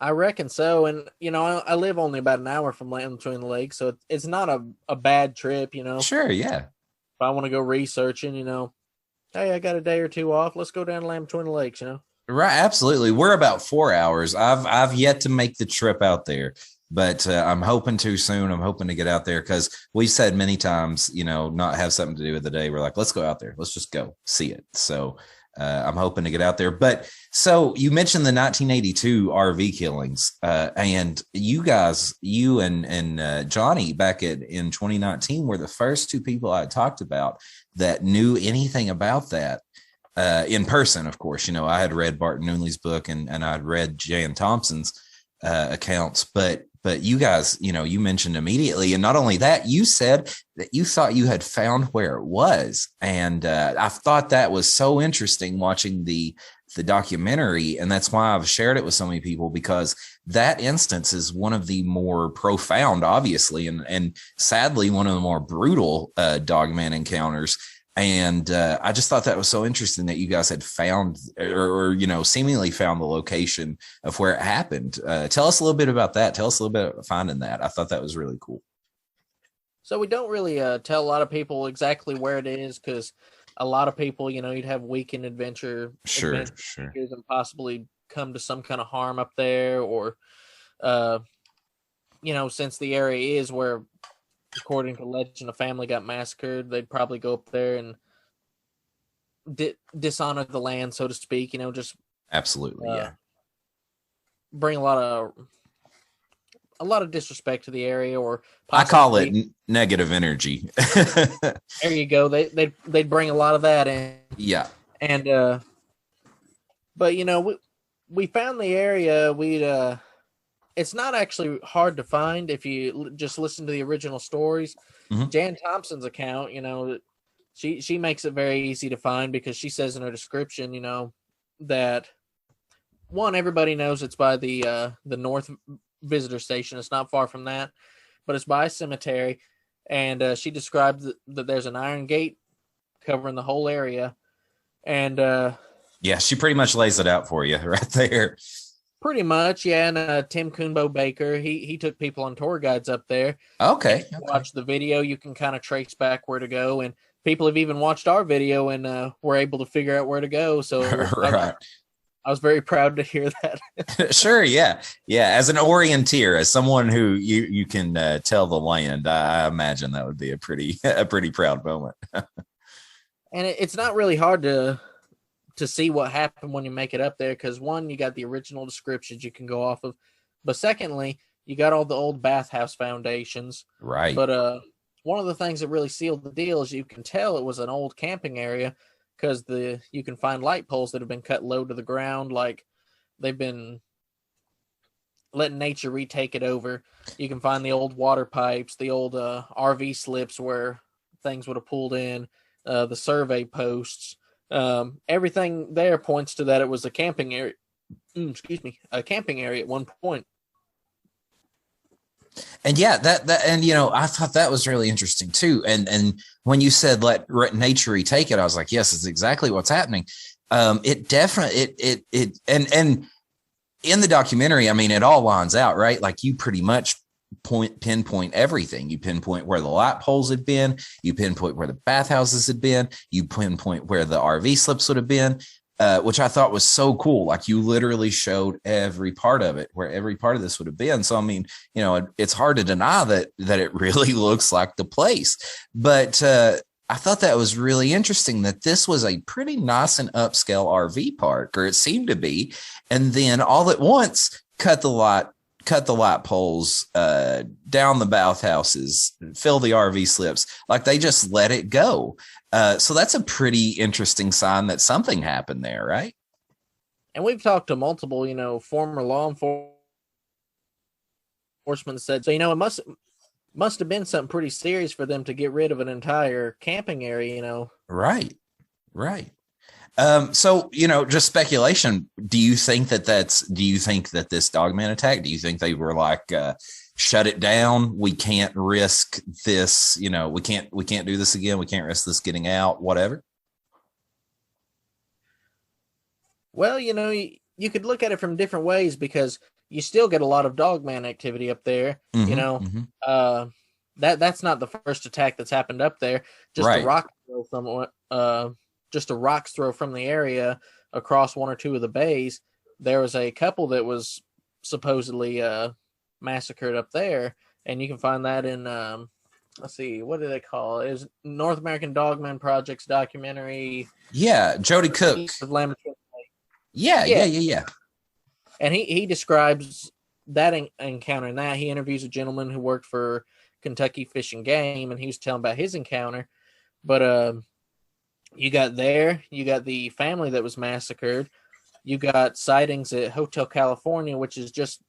I reckon so. And, I live only about an hour from Land Between the Lakes, so it's not a bad trip, Sure, yeah. If I want to go researching, hey, I got a day or two off. Let's go down to Land Between the Lakes, Right, absolutely. We're about 4 hours. I've yet to make the trip out there, but I'm hoping to soon. I'm hoping to get out there because we've said many times, not have something to do with the day. We're like, let's go out there. Let's just go see it. So I'm hoping to get out there. But so you mentioned the 1982 RV killings, and you guys, you and Johnny back in 2019 were the first two people I talked about that knew anything about that. In person, of course, I had read Barton Noonley's book and I'd read Jan Thompson's accounts, but you guys, you mentioned immediately, and not only that, you said that you thought you had found where it was, and I thought that was so interesting watching the documentary, and that's why I've shared it with so many people, because that instance is one of the more profound, obviously, and sadly one of the more brutal dogman encounters. And I just thought that was so interesting that you guys had found or seemingly found the location of where it happened. Tell us a little bit about that. Tell us a little bit about finding that. I thought that was really cool. So we don't really tell a lot of people exactly where it is, because a lot of people, you'd have weekend adventure. Sure. And possibly come to some kind of harm up there, or, since the area is where, according to legend, a family got massacred, they'd probably go up there and dishonor the land, so to speak. Just absolutely, yeah. Bring a lot of disrespect to the area, or I call it negative energy. There you go. They'd bring a lot of that in. Yeah, and but we found the area. It's not actually hard to find if you just listen to the original stories. Mm-hmm. Jan Thompson's account, she makes it very easy to find, because she says in her description, that one, everybody knows it's by the North Visitor Station. It's not far from that, but it's by a cemetery. And she described that there's an iron gate covering the whole area. And yeah, she pretty much lays it out for you right there. Pretty much, yeah. And Tim Coonbo Baker, he took people on tour guides up there. Okay. Watch the video, you can kind of trace back where to go, and people have even watched our video and were able to figure out where to go. So right. I was very proud to hear that. Sure, yeah. As an orienteer, as someone who you can tell the land, I imagine that would be a pretty proud moment. And it's not really hard to see what happened when you make it up there, because one, you got the original descriptions you can go off of, but secondly, you got all the old bathhouse foundations. Right. But one of the things that really sealed the deal is you can tell it was an old camping area, because you can find light poles that have been cut low to the ground, like they've been letting nature retake it over. You can find the old water pipes, the old RV slips where things would have pulled in, the survey posts. Everything there points to that it was a camping area. A camping area at one point. And yeah, that and I thought that was really interesting too. And when you said let nature retake it, I was like, yes, it's exactly what's happening. It definitely and in the documentary, I mean, it all lines out, right? Like you pretty much pinpoint everything. You pinpoint where the light poles had been, you pinpoint where the bathhouses had been, you pinpoint where the RV slips would have been, which I thought was so cool. Like you literally showed every part of it, where every part of this would have been. So I mean, it's hard to deny that it really looks like the place. But I thought that was really interesting that this was a pretty nice and upscale RV park, or it seemed to be, and then all at once cut the light poles, down the bathhouses, fill the RV slips. Like they just let it go. So that's a pretty interesting sign that something happened there, right? And we've talked to multiple, former law enforcement said, so, it must have been something pretty serious for them to get rid of an entire camping area, Right. So, just speculation. Do you think that this dogman attack, do you think they were like, shut it down? We can't risk this. We can't do this again. We can't risk this getting out, whatever. Well, you could look at it from different ways, because, you still get a lot of dogman activity up there. Mm-hmm, You know, mm-hmm. That's not the first attack that's happened up there. Just Right. a rock throw from the area across one or two of the bays. There was a couple that was supposedly massacred up there, and you can find that in let's see, what do they call it? It was North American Dogman Project's documentary. Yeah, Jody Cook. Yeah. And he describes that encounter, and that he interviews a gentleman who worked for Kentucky Fish and Game, and he was telling about his encounter. But you got the family that was massacred. You got sightings at Hotel California, which is just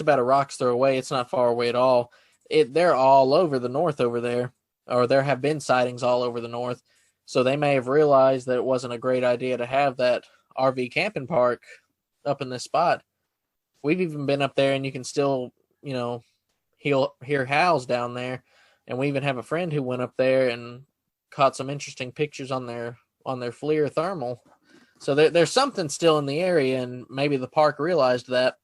about a rock's throw away. It's not far away at all. They're all over the north over there, or there have been sightings all over the north. So they may have realized that it wasn't a great idea to have that RV camping park up in this spot. We've even been up there, and you can still, hear howls down there. And we even have a friend who went up there and caught some interesting pictures on their FLIR thermal. So there's something still in the area, and maybe the park realized that.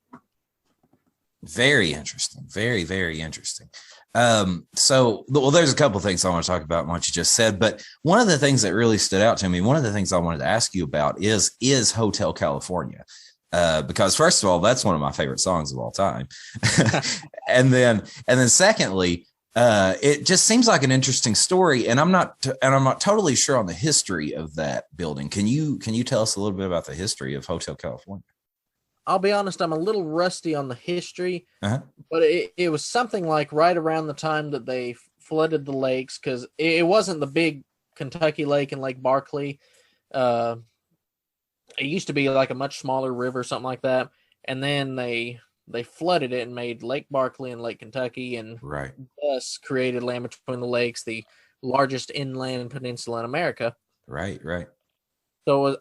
Very interesting. Very, very interesting. So, there's a couple of things I want to talk about in what you just said, but one of the things that really stood out to me, one of the things I wanted to ask you about is Hotel California. Because first of all, that's one of my favorite songs of all time. and then secondly, it just seems like an interesting story, and I'm not totally sure on the history of that building. Can you tell us a little bit about the history of Hotel California? I'll be honest, I'm a little rusty on the history, but it was something like right around the time that they flooded the lakes, because it wasn't the big Kentucky lake and Lake Barkley. It used to be like a much smaller river, something like that, and then they flooded it and made Lake Barkley and Lake Kentucky, and thus created Land Between the Lakes, the largest inland peninsula in America. Right. So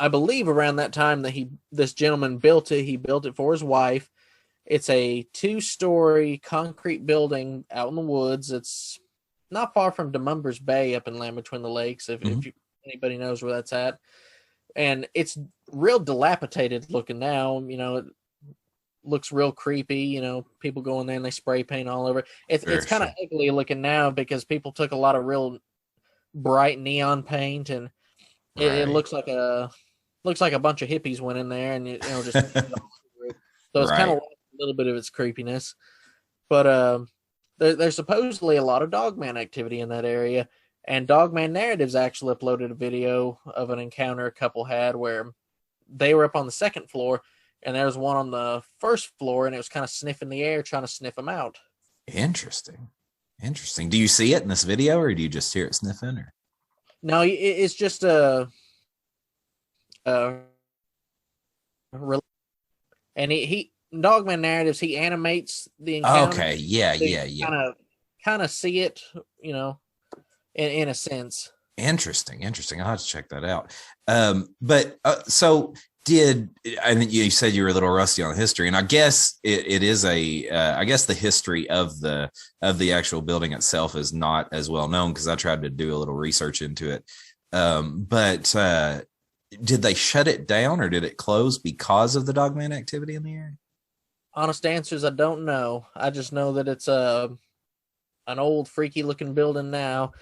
I believe around that time that this gentleman built it. He built it for his wife. It's a 2-story concrete building out in the woods. It's not far from DeMumbers Bay up in Land Between the Lakes, if anybody knows where that's at. And it's real dilapidated looking now. It looks real creepy. People go in there and they spray paint all over. It's kind of ugly looking now because people took a lot of real bright neon paint, and it looks like a bunch of hippies went in there and just so it's kind of a little bit of its creepiness. But there's supposedly a lot of dogman activity in that area, and Dogman Narratives actually uploaded a video of an encounter a couple had where they were up on the second floor, and there was one on the first floor, and it was kind of sniffing the air, trying to sniff them out. Interesting. Do you see it in this video, or do you just hear it sniffing? Or no, it's just and he Dogman Narratives, he animates the encounter. Okay, yeah. Kind of see it, in a sense. Interesting. I'll have to check that out. So I think you said you were a little rusty on the history, and I guess it is I guess the history of the actual building itself is not as well known, because I tried to do a little research into it. But did they shut it down, or did it close because of the dogman activity in the area? Honest answers, I don't know. I just know that it's an old freaky looking building now.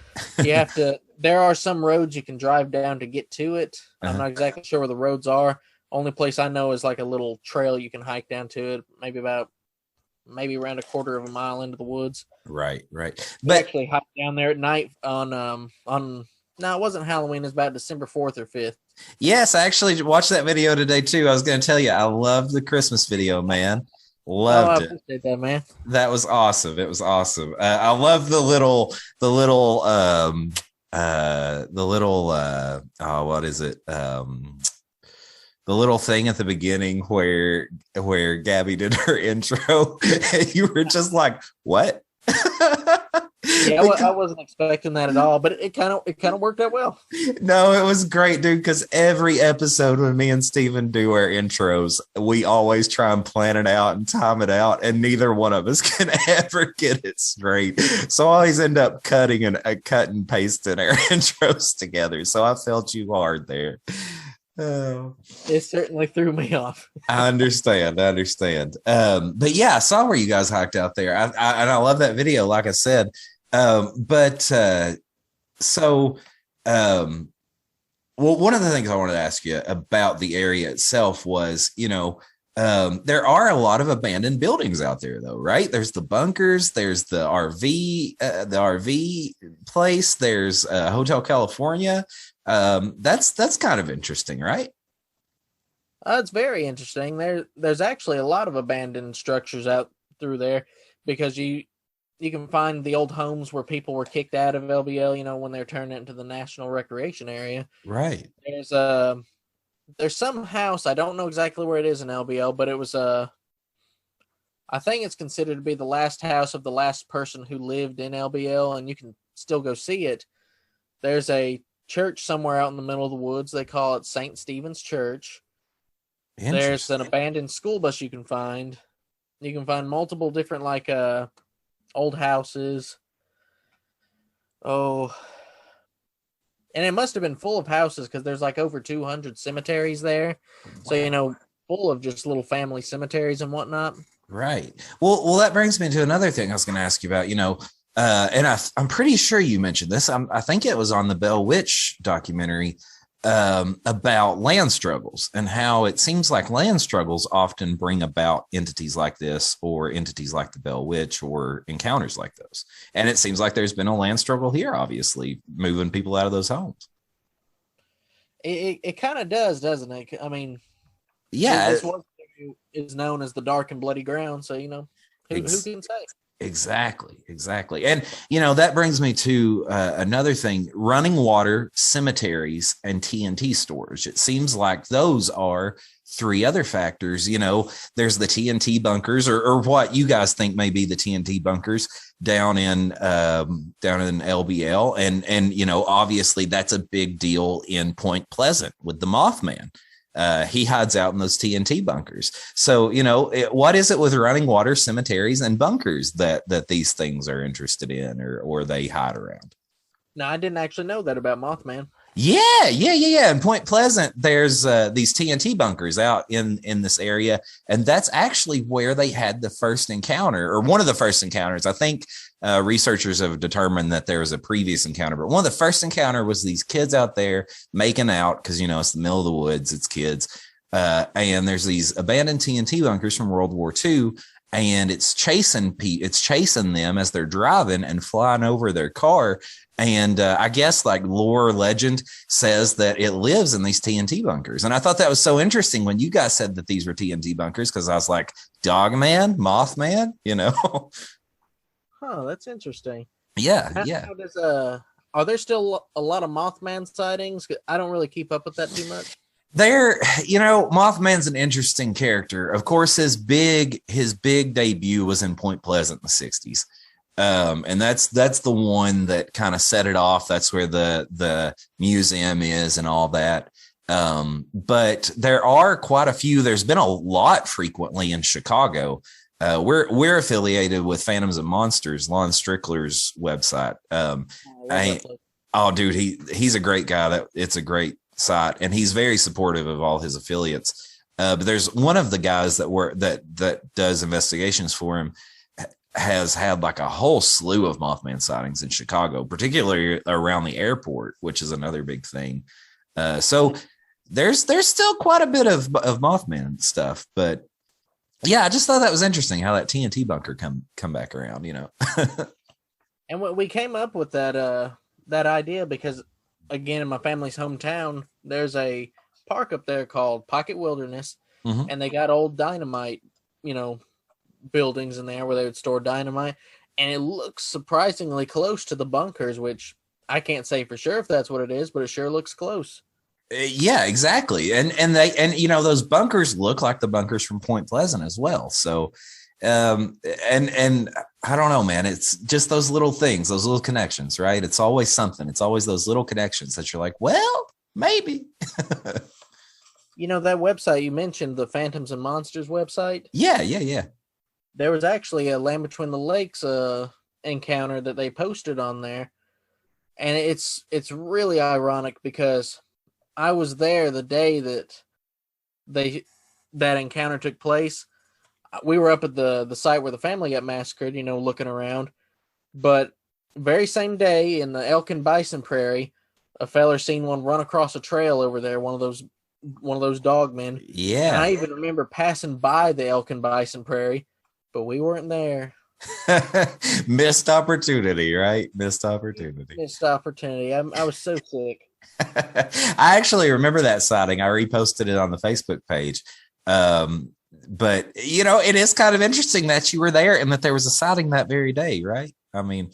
You have to, there are some roads you can drive down to get to it. I'm not exactly sure where the roads are. Only place I know is like a little trail you can hike down to it, maybe around a quarter of a mile into the woods. Right. But actually hike down there at night on no, it wasn't Halloween. It was about December 4th or 5th. Yes, I actually watched that video today too. I was going to tell you, I loved the Christmas video, man. Loved it. I appreciate that, man. That was awesome. It was awesome. I love the little what is it? The little thing at the beginning where Gabby did her intro, and you were just like, what? Yeah, I wasn't expecting that at all, but it kind of worked out well. No, it was great, dude, because every episode when me and Steven do our intros, we always try and plan it out and time it out, and neither one of us can ever get it straight. So I always end up cutting and pasting our intros together. So I felt you hard there. Oh. It certainly threw me off. I understand. But yeah, I saw where you guys hiked out there. And I love that video, like I said. Well, one of the things I wanted to ask you about the area itself was, there are a lot of abandoned buildings out there, though, right? There's the bunkers, there's the RV place, there's Hotel California. That's kind of interesting, right? It's very interesting. There's actually a lot of abandoned structures out through there because you can find the old homes where people were kicked out of LBL, when they're turned into the National Recreation Area. Right. There's some house, I don't know exactly where it is in LBL, but it was I think it's considered to be the last house of the last person who lived in LBL, and you can still go see it. There's a church somewhere out in the middle of the woods. They call it St. Stephen's Church. There's an abandoned school bus you can find. You can find multiple different old houses. Oh, and it must have been full of houses because there's over 200 cemeteries there. Wow. So, full of just little family cemeteries and whatnot. Right. Well, that brings me to another thing I was going to ask you about, and I'm pretty sure you mentioned this. I think it was on the Bell Witch documentary about land struggles and how it seems like land struggles often bring about entities like this or entities like the Bell Witch or encounters like those. And it seems like there's been a land struggle here, obviously, moving people out of those homes. It kind of does, doesn't it? I mean, yeah, this one is known as the dark and bloody ground. So, who can say? Exactly. And, that brings me to another thing, running water, cemeteries, and TNT storage. It seems like those are three other factors. There's the TNT bunkers or what you guys think may be the TNT bunkers down in LBL. And, obviously that's a big deal in Point Pleasant with the Mothman. He hides out in those TNT bunkers. So, what is it with running water, cemeteries, and bunkers that these things are interested in or they hide around? No, I didn't actually know that about Mothman. Yeah. In Point Pleasant, there's these TNT bunkers out in this area, and that's actually where they had the first encounter, or one of the first encounters. I think researchers have determined that there was a previous encounter, but one of the first encounter was these kids out there making out because it's the middle of the woods, it's kids, and there's these abandoned TNT bunkers from World War II. And it's chasing them as they're driving and flying over their car. And I guess lore legend says that it lives in these TNT bunkers. And I thought that was so interesting when you guys said that these were TNT bunkers, because I was like, Dogman, Mothman, Oh, that's interesting. Yeah. How does, are there still a lot of Mothman sightings? I don't really keep up with that too much. Mothman's an interesting character. Of course, his big debut was in Point Pleasant in the 60s. And that's the one that kind of set it off. That's where the museum is and all that. But there are quite a few. There's been a lot frequently in Chicago. We're affiliated with Phantoms and Monsters, Lon Strickler's website. Dude, he's a great guy. It's a great site, and he's very supportive of all his affiliates. But there's one of the guys that does investigations for him has had a whole slew of Mothman sightings in Chicago, particularly around the airport, which is another big thing. So there's still quite a bit of Mothman stuff, but yeah, I just thought that was interesting how that TNT bunker come back around, And we came up with that idea because, again, in my family's hometown, there's a park up there called Pocket Wilderness, and they got old dynamite, buildings in there where they would store dynamite, and it looks surprisingly close to the bunkers, which I can't say for sure if that's what it is, but it sure looks close. Yeah, exactly. And those bunkers look like the bunkers from Point Pleasant as well. So, and I don't know, man, it's just those little things, those little connections, right? It's always something. It's always those little connections that you're like, well, maybe. That website you mentioned, the Phantoms and Monsters website. Yeah. There was actually a Land Between the Lakes encounter that they posted on there. And it's really ironic because I was there the day that that encounter took place. We were up at the site where the family got massacred, looking around. But very same day in the elk and bison prairie, a feller seen one run across a trail over there, one of those dogmen. Yeah. And I even remember passing by the elk and bison prairie, but we weren't there. Missed opportunity, right? Missed opportunity. Missed opportunity. I was so sick. I actually remember that sighting. I reposted it on the Facebook page. But it is kind of interesting that you were there and that there was a sighting that very day, right? I mean,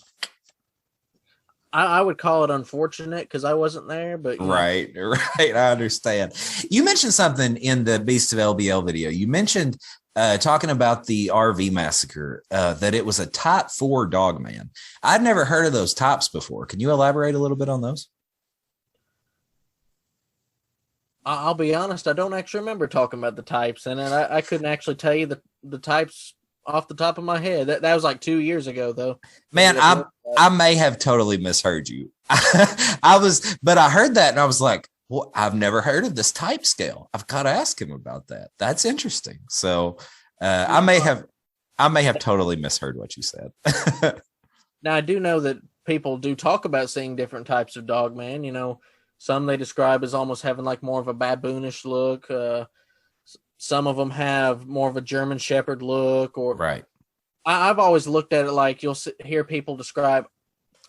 I would call it unfortunate because I wasn't there, but right. I understand. You mentioned something in the Beast of LBL video. You mentioned talking about the RV massacre, that it was a type 4 dogman. I'd never heard of those types before. Can you elaborate a little bit on those? I'll be honest, I don't actually remember talking about the types, and I couldn't actually tell you the types off the top of my head. That was like 2 years ago, though. Man, I may have totally misheard you. But I heard that and I was like, well, I've never heard of this type scale. I've got to ask him about that. That's interesting. So I may have totally misheard what you said. Now, I do know that people do talk about seeing different types of dogman. Some they describe as almost having like more of a baboonish look. Some of them have more of a German Shepherd look. Or right. I've always looked at it like you'll hear people describe,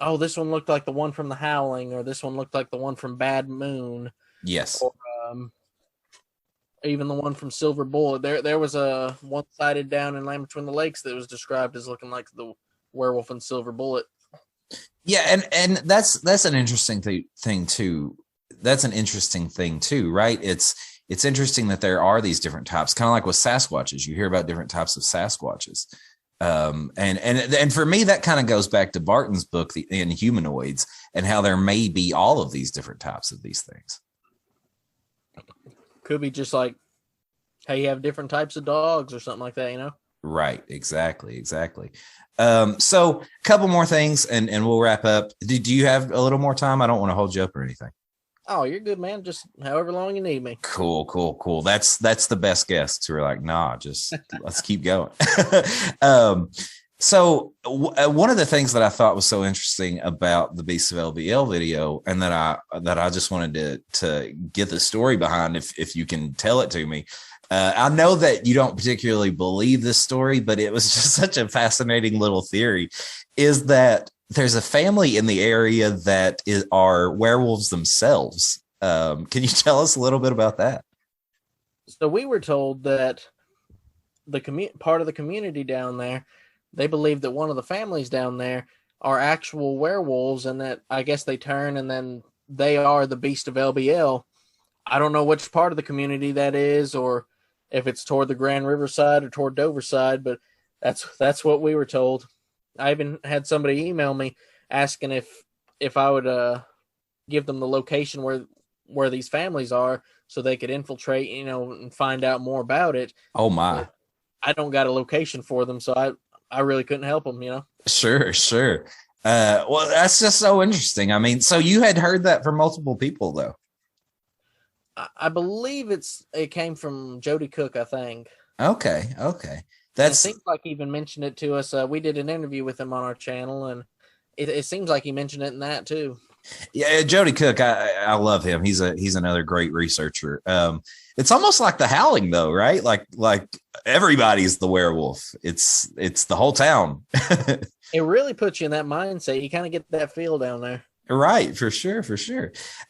oh, this one looked like the one from The Howling, or this one looked like the one from Bad Moon. Yes. Or, even the one from Silver Bullet. There was a one sighted down in Land Between the Lakes that was described as looking like the werewolf in Silver Bullet. Yeah, and that's an interesting thing too. That's an interesting thing too, right? It's interesting that there are these different types, kind of like with Sasquatches. You hear about different types of Sasquatches. And for me, that kind of goes back to Barton's book, The Inhumanoids, and how there may be all of these different types of these things. Could be just like how you have different types of dogs or something like that, Right. Exactly. So a couple more things and we'll wrap up. Do you have a little more time? I don't want to hold you up or anything. Oh, you're good, man. Just however long you need me. Cool. That's the best guests who are like, nah, just let's keep going. So one of the things that I thought was so interesting about the Beast of LBL video, and that I just wanted to get the story behind, if you can tell it to me. I know that you don't particularly believe this story, but it was just such a fascinating little theory, is that there's a family in the area that are werewolves themselves. Can you tell us a little bit about that? So we were told that the part of the community down there, they believe that one of the families down there are actual werewolves, and that I guess they turn and then they are the Beast of LBL. I don't know which part of the community that is, or if it's toward the Grand River side or toward Dover side, but that's what we were told. I even had somebody email me asking if I would give them the location where these families are so they could infiltrate, and find out more about it. Oh my. But I don't got a location for them, so I really couldn't help them, Sure. Well, that's just so interesting. I mean, so you had heard that from multiple people though. I believe it came from Jody Cook, I think. Okay. It seems like he even mentioned it to us. We did an interview with him on our channel, and it seems like he mentioned it in that too. Yeah, Jody Cook, I love him. He's another great researcher. It's almost like The Howling, though, right? Like everybody's the werewolf. It's the whole town. It really puts you in that mindset. You kind of get that feel down there. Right, for sure.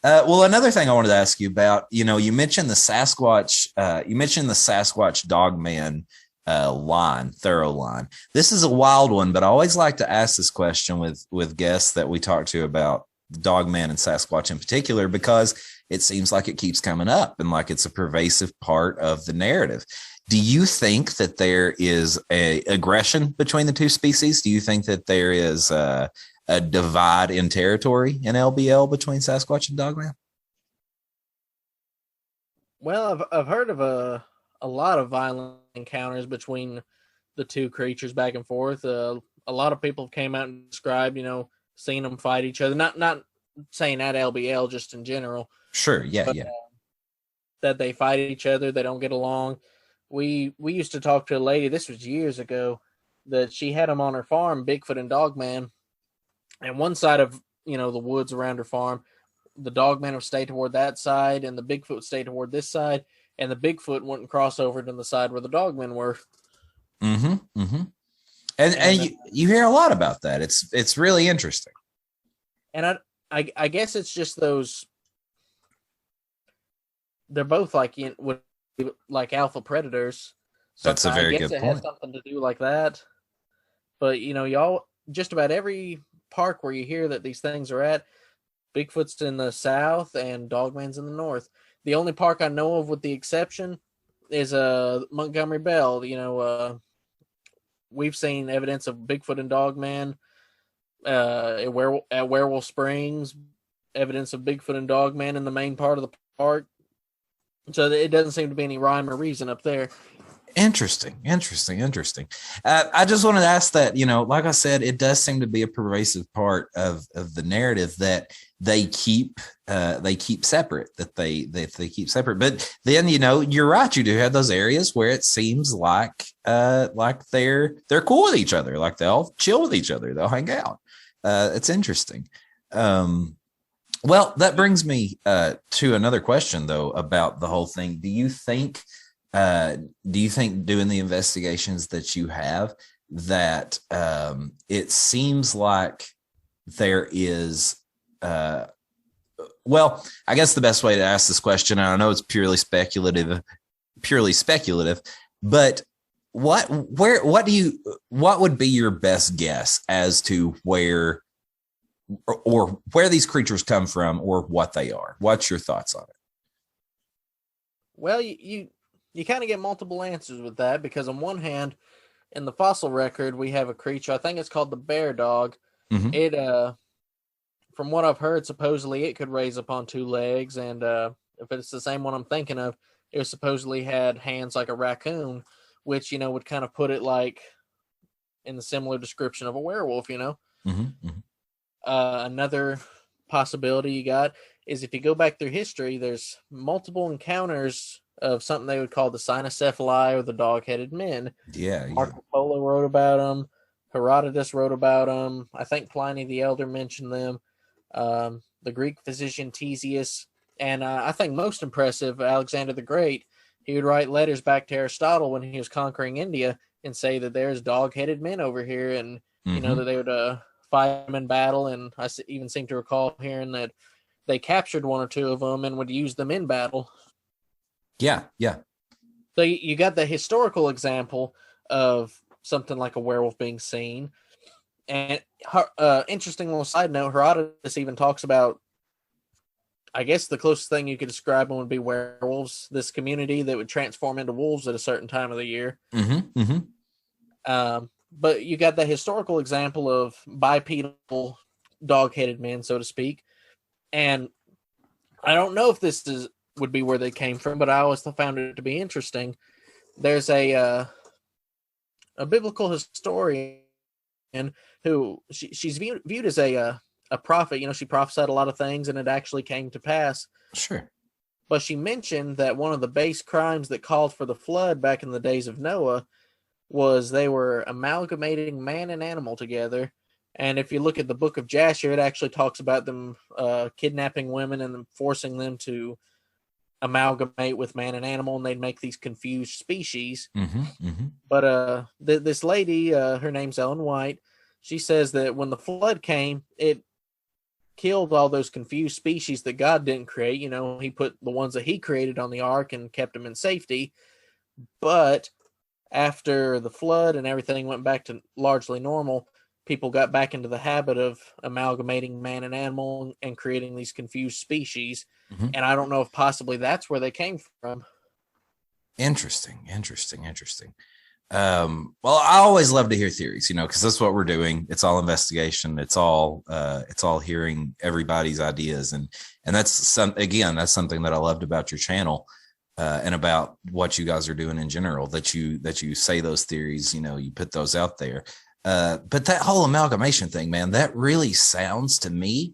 Well, another thing I wanted to ask you about, you mentioned the Sasquatch. You mentioned the Sasquatch Dogman thorough line. This is a wild one, but I always like to ask this question with guests that we talk to about Dogman and Sasquatch in particular, because it seems like it keeps coming up and like it's a pervasive part of the narrative. Do you think that there is a aggression between the two species? Do you think that there is a divide in territory in LBL between Sasquatch and Dogman? Well, I've heard of a lot of violent encounters between the two creatures back and forth. A lot of people came out and described, seeing them fight each other. Not saying at LBL, just in general. Sure. Yeah. but, Yeah. that they fight each other, they don't get along. We used to talk to a lady, this was years ago, that she had them on her farm, Bigfoot and Dogman, and one side of the woods around her farm, the Dogman would stay toward that side, and the Bigfoot would stay toward this side, and the Bigfoot wouldn't cross over to the side where the Dogmen were. Mm-hmm. Mm-hmm. And you hear a lot about that. It's really interesting. And I guess it's just those. They're both like alpha predators. So That's a very good point. point. Has something to do like that. But y'all, just about every park where you hear that these things are at, Bigfoot's in the south and Dogman's in the north. The only park I know of, with the exception, is Montgomery Bell. We've seen evidence of Bigfoot and Dogman at Werewolf Springs, evidence of Bigfoot and Dogman in the main part of the park. So it doesn't seem to be any rhyme or reason up there. Interesting. I just wanted to ask that, like I said, it does seem to be a pervasive part of the narrative that they keep separate, that they keep separate. But then, you're right. You do have those areas where it seems like they're cool with each other, like they'll chill with each other, they'll hang out. It's interesting. Well, that brings me to another question, though, about the whole thing. Do you think doing the investigations that you have, that it seems like there is, well, I guess the best way to ask this question, and I know it's purely speculative, but what would be your best guess as to where these creatures come from, or what they are? What's your thoughts on it? Well, you kind of get multiple answers with that, because on one hand, in the fossil record, we have a creature, I think it's called the bear dog. Mm-hmm. It, from what I've heard, supposedly it could raise up on two legs, and if it's the same one I'm thinking of, it supposedly had hands like a raccoon, which, would kind of put it like in the similar description of a werewolf, Mm-hmm. Mm-hmm. Another possibility you got is, if you go back through history, there's multiple encounters of something they would call the cynocephali, or the dog-headed men. Yeah. Marco Polo wrote about them. Herodotus wrote about them. I think Pliny the Elder mentioned them. The Greek physician Ctesias. And I think most impressive, Alexander the Great. He would write letters back to Aristotle when he was conquering India and say that there's dog-headed men over here, and, mm-hmm. That they would fight them in battle. And I even seem to recall hearing that they captured one or two of them and would use them in battle. Yeah. So you got the historical example of something like a werewolf being seen. And interesting little side note, Herodotus even talks about, I guess the closest thing you could describe them would be werewolves, this community that would transform into wolves at a certain time of the year. Mm-hmm. Mm-hmm. But you got the historical example of bipedal dog-headed men, so to speak. And I don't know if this would be where they came from, but I always found it to be interesting. There's a biblical historian who she's viewed as a prophet. She prophesied a lot of things, and it actually came to pass. Sure. But she mentioned that one of the base crimes that called for the flood back in the days of Noah was they were amalgamating man and animal together. And if you look at the book of Jasher, it actually talks about them kidnapping women and forcing them to amalgamate with man and animal, and they'd make these confused species. Mm-hmm, mm-hmm. But this lady, her name's Ellen White, she says that when the flood came, it killed all those confused species that God didn't create. He put the ones that he created on the ark and kept them in safety. But after the flood and everything went back to largely normal, people got back into the habit of amalgamating man and animal and creating these confused species. Mm-hmm. And I don't know if possibly that's where they came from. Interesting. Well, I always love to hear theories, because that's what we're doing. It's all investigation. It's all hearing everybody's ideas. And that's something that I loved about your channel, and about what you guys are doing in general, that you say those theories, you put those out there. But that whole amalgamation thing, man, that really sounds to me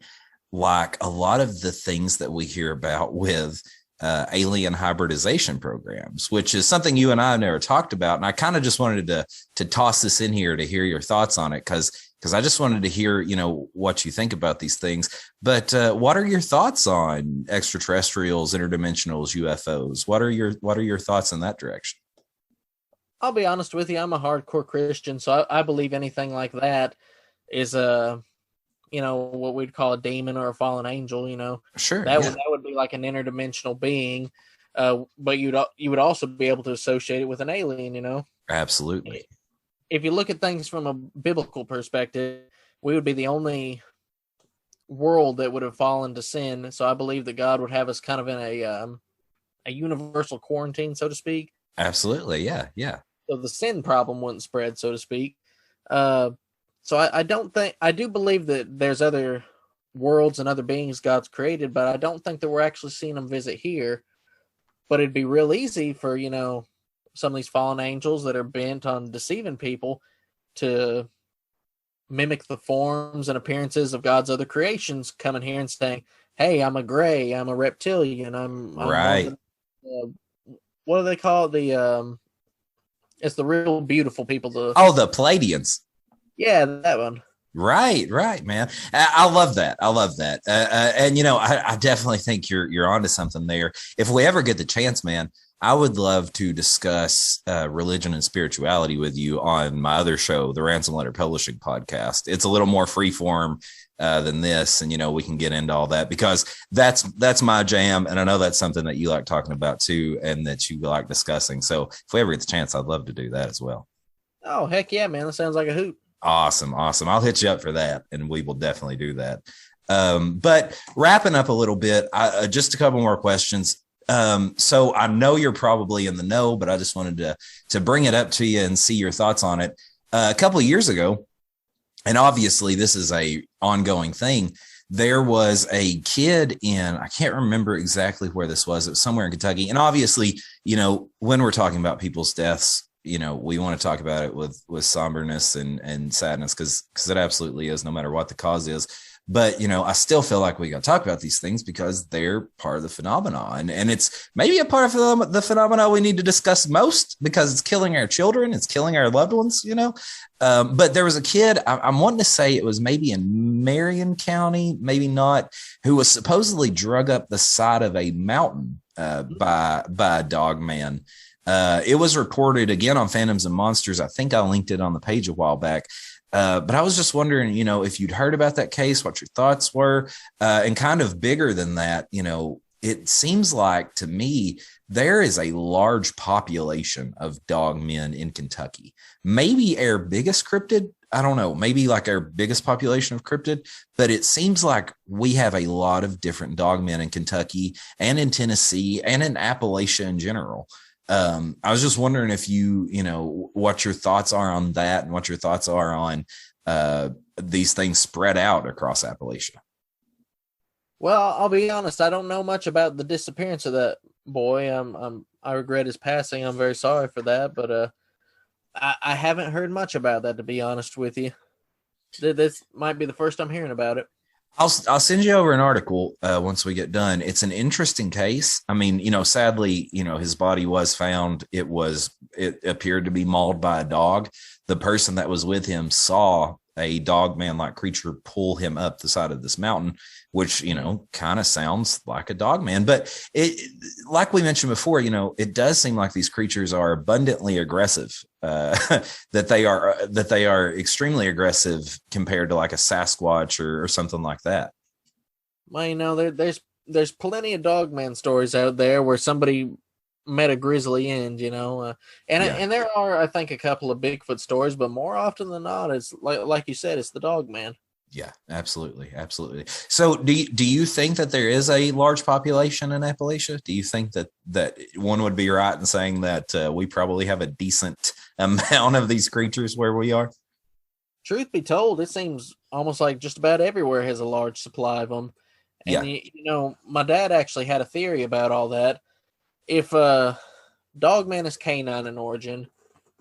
like a lot of the things that we hear about with alien hybridization programs, which is something you and I have never talked about. And I kind of just wanted to toss this in here to hear your thoughts on it, because I just wanted to hear, you know, what you think about these things. But what are your thoughts on extraterrestrials, interdimensionals, UFOs? What are your thoughts in that direction? I'll be honest with you, I'm a hardcore Christian, so I believe anything like that is you know, what we'd call a demon or a fallen angel. You know, Sure, that would be like an interdimensional being, but you would also be able to associate it with an alien. You know, absolutely. If you look at things from a biblical perspective, we would be the only world that would have fallen to sin. So I believe that God would have us kind of in a universal quarantine, so to speak. Absolutely, yeah. So the sin problem wouldn't spread, so to speak. So I do believe that there's other worlds and other beings God's created, but I don't think that we're actually seeing them visit here. But it'd be real easy for, you know, some of these fallen angels that are bent on deceiving people to mimic the forms and appearances of God's other creations, coming here and saying, "Hey, I'm a gray, I'm a reptilian, I'm right." What do they call it? It's the real beautiful people. The Palladians. Yeah, that one. Right, man. I love that. And you know, I definitely think you're onto something there. If we ever get the chance, man, I would love to discuss religion and spirituality with you on my other show, the Ransom Letter Publishing Podcast. It's a little more freeform than this, and you know, we can get into all that because that's my jam, and I know that's something that you like talking about too, and that you like discussing. So if we ever get the chance, I'd love to do that as well. Oh, heck yeah, man! That sounds like a hoot. Awesome. I'll hit you up for that, and we will definitely do that. But wrapping up a little bit, just a couple more questions. So I know you're probably in the know, but I just wanted to bring it up to you and see your thoughts on it. A couple of years ago, and obviously this is a ongoing thing, there was a kid I can't remember exactly where this was. It was somewhere in Kentucky. And obviously, you know, when we're talking about people's deaths, you know, we want to talk about it with somberness and sadness, because it absolutely is, no matter what the cause is. But, you know, I still feel like we got to talk about these things because they're part of the phenomenon, and it's maybe a part of the phenomena we need to discuss most because it's killing our children. It's killing our loved ones, you know. But there was a kid, I'm wanting to say it was maybe in Marion County, maybe not, who was supposedly drug up the side of a mountain by a dogman. It was reported again on Phantoms and Monsters. I think I linked it on the page a while back. But I was just wondering, you know, if you'd heard about that case, what your thoughts were, and kind of bigger than that, you know, it seems like to me, there is a large population of dogmen in Kentucky. Maybe our biggest cryptid, I don't know, maybe like our biggest population of cryptid, but it seems like we have a lot of different dogmen in Kentucky and in Tennessee and in Appalachia in general. I was just wondering if you know, what your thoughts are on that and what your thoughts are on these things spread out across Appalachia. Well, I'll be honest, I don't know much about the disappearance of that boy. I regret his passing. I'm very sorry for that, but I haven't heard much about that, to be honest with you. This might be the first I'm hearing about it. I'll send you over an article once we get done. It's an interesting case. I mean, you know, sadly, you know, his body was found. It appeared to be mauled by a dog. The person that was with him saw a dogman-like creature pull him up the side of this mountain, which, you know, kind of sounds like a dogman. But like we mentioned before, you know, it does seem like these creatures are abundantly aggressive. That they are extremely aggressive compared to like a Sasquatch or something like that. Well, you know, there's plenty of dogman stories out there where somebody met a grisly end, you know, and there are, I think, a couple of Bigfoot stories, but more often than not, it's like you said, it's the dogman. Yeah, absolutely. So do you think that there is a large population in Appalachia? Do you think that one would be right in saying that we probably have a decent amount of these creatures where we are? Truth be told, it seems almost like just about everywhere has a large supply of them. And, you know, my dad actually had a theory about all that. If dogman is canine in origin,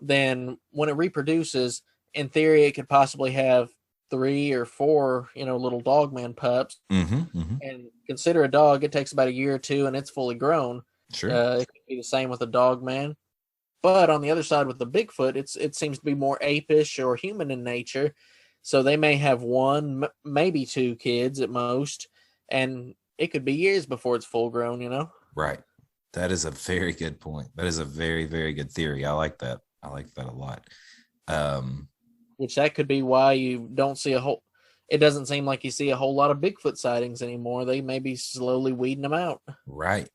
then when it reproduces, in theory, it could possibly have 3 or 4, little dogman pups. Mm-hmm. And consider a dog, it takes about a year or two and it's fully grown. Sure. It could be the same with a dogman. But on the other side with the Bigfoot, it seems to be more apish or human in nature. So they may have 1, maybe 2 kids at most. And it could be years before it's full grown, Right. That is a very good point. That is a very, very good theory. I like that. I like that a lot. Which that could be why you don't see it doesn't seem like you see a whole lot of Bigfoot sightings anymore. They may be slowly weeding them out. Right.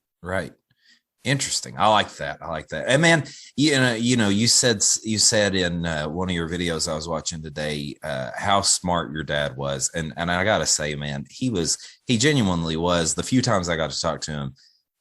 Interesting. I like that. And man, you said in one of your videos I was watching today, how smart your dad was. And I got to say, man, he genuinely was. The few times I got to talk to him,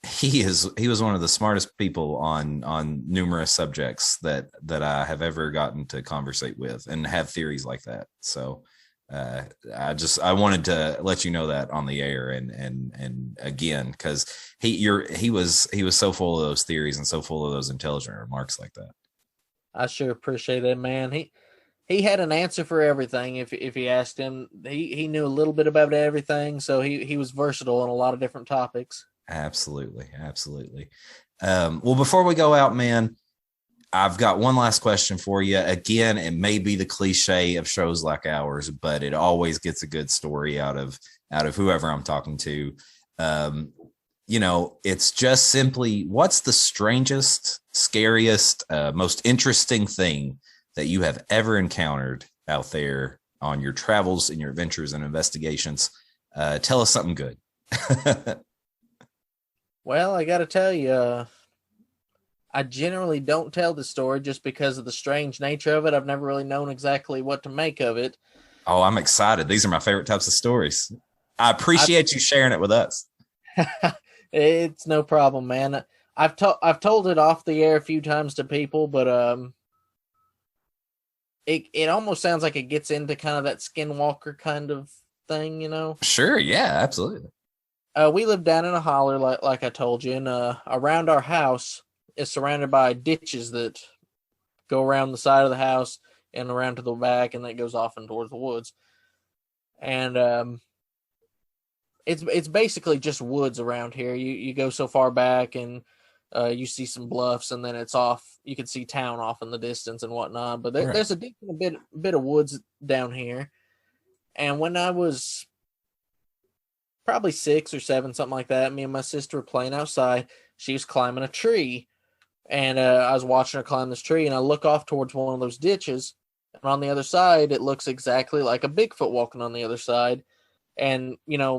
he was one of the smartest people on numerous subjects that I have ever gotten to conversate with and have theories like that. So I wanted to let you know that on the air and again, because he was so full of those theories and so full of those intelligent remarks like that. I sure appreciate that, man. He had an answer for everything. If he asked him, he knew a little bit about everything. So he was versatile in a lot of different topics. Absolutely. Well, before we go out, man, I've got one last question for you. Again, it may be the cliche of shows like ours, but it always gets a good story out of whoever I'm talking to. It's just simply, what's the strangest, scariest, most interesting thing that you have ever encountered out there on your travels and your adventures and investigations? Tell us something good. Well, I got to tell you, I generally don't tell the story just because of the strange nature of it. I've never really known exactly what to make of it. Oh, I'm excited. These are my favorite types of stories. I appreciate you sharing it with us. It's no problem, man. I've told it off the air a few times to people, but it almost sounds like it gets into kind of that skinwalker kind of thing, Sure, yeah, absolutely. We live down in a holler, like I told you, and around our house is surrounded by ditches that go around the side of the house and around to the back, and that goes off and towards the woods. And it's basically just woods around here. You go so far back, and you see some bluffs, and then it's off. You can see town off in the distance and whatnot. But there's a decent bit of woods down here. And when I was probably 6 or 7, something like that, me and my sister were playing outside. She was climbing a tree, and I was watching her climb this tree, and I look off towards one of those ditches, and on the other side, it looks exactly like a Bigfoot walking on the other side. And,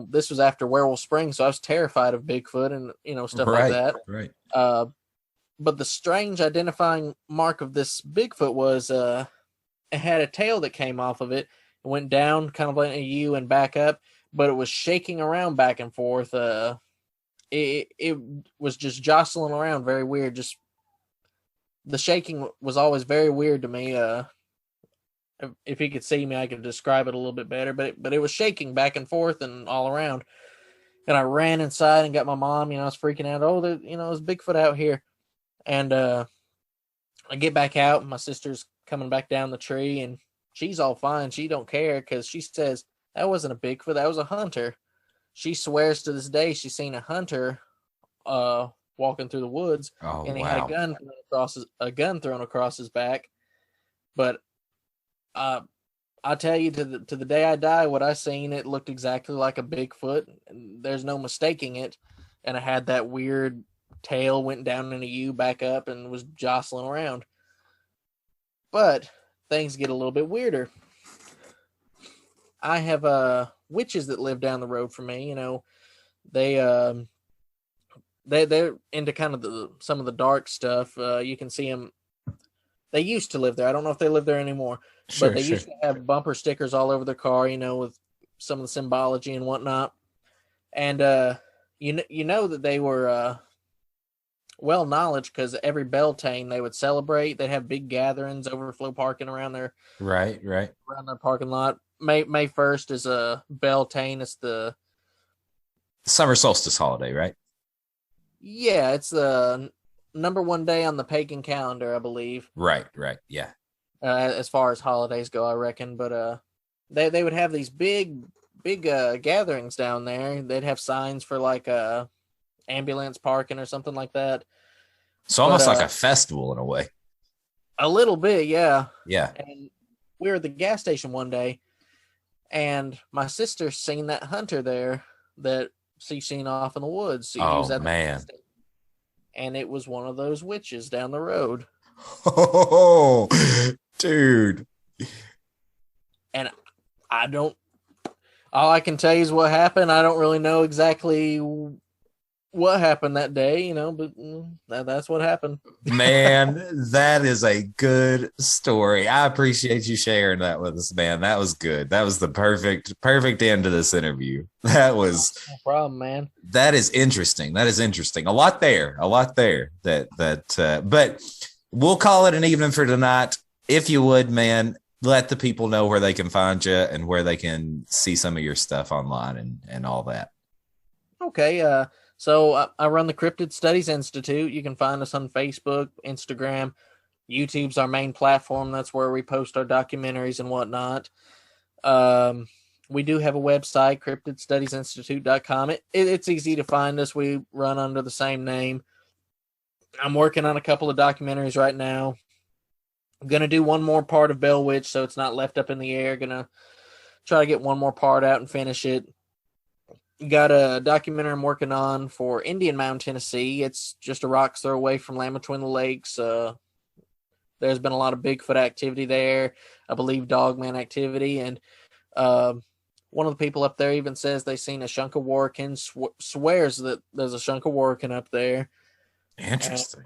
this was after Werewolf Spring, so I was terrified of Bigfoot and, stuff like that. Right. But the strange identifying mark of this Bigfoot was it had a tail that came off of it, went down kind of like a U and back up, but it was shaking around back and forth. It was just jostling around, very weird. Just the shaking was always very weird to me. If you could see me, I could describe it a little bit better. But it was shaking back and forth and all around. And I ran inside and got my mom. I was freaking out. Oh, there's Bigfoot out here. And I get back out, and my sister's coming back down the tree, and she's all fine. She don't care because she says that wasn't a Bigfoot, that was a hunter. She swears to this day she's seen a hunter walking through the woods, and he had a gun thrown across his back. But I tell you, to the day I die, what I seen, it looked exactly like a Bigfoot. And there's no mistaking it. And it had that weird tail, went down in a U, back up, and was jostling around. But things get a little bit weirder. I have witches that live down the road from me. They're into kind of some of the dark stuff. You can see them. They used to live there. I don't know if they live there anymore. But they used to have bumper stickers all over their car, with some of the symbology and whatnot. And you know that they were well knowledge, because every Beltane they would celebrate. They'd have big gatherings, overflow parking around their right around their parking lot. May 1st is a Beltane. It's the summer solstice holiday, right? Yeah, it's the number 1 day on the pagan calendar, I believe. Right, yeah. As far as holidays go, I reckon. But they would have these big gatherings down there. They'd have signs for like ambulance parking or something like that. So almost like a festival in a way. A little bit, yeah. Yeah. And we were at the gas station one day, and my sister seen that hunter there that she seen off in the woods. He was at the gas station. And it was one of those witches down the road. Oh, dude. And all I can tell you is what happened. I don't really know exactly what happened that day, but that's what happened. Man, that is a good story. I appreciate you sharing that with us, man. That was good. That was the perfect end to this interview. That was no problem, man. That is interesting. A lot there. But we'll call it an evening for tonight. If you would, man, let the people know where they can find you and where they can see some of your stuff online and all that. Okay. So I run the Cryptid Studies Institute. You can find us on Facebook, Instagram. YouTube's our main platform. That's where we post our documentaries and whatnot. We do have a website, cryptidstudiesinstitute.com. It's easy to find us. We run under the same name. I'm working on a couple of documentaries right now. I'm going to do one more part of Bell Witch, so it's not left up in the air. Going to try to get one more part out and finish it. Got a documentary I'm working on for Indian Mound, Tennessee. It's just a rock's throw away from Land Between the Lakes. There's been a lot of Bigfoot activity there. I believe dogman activity. And one of the people up there even says they seen a Shunkaworkin, swears that there's a Shunkaworkin up there. Interesting.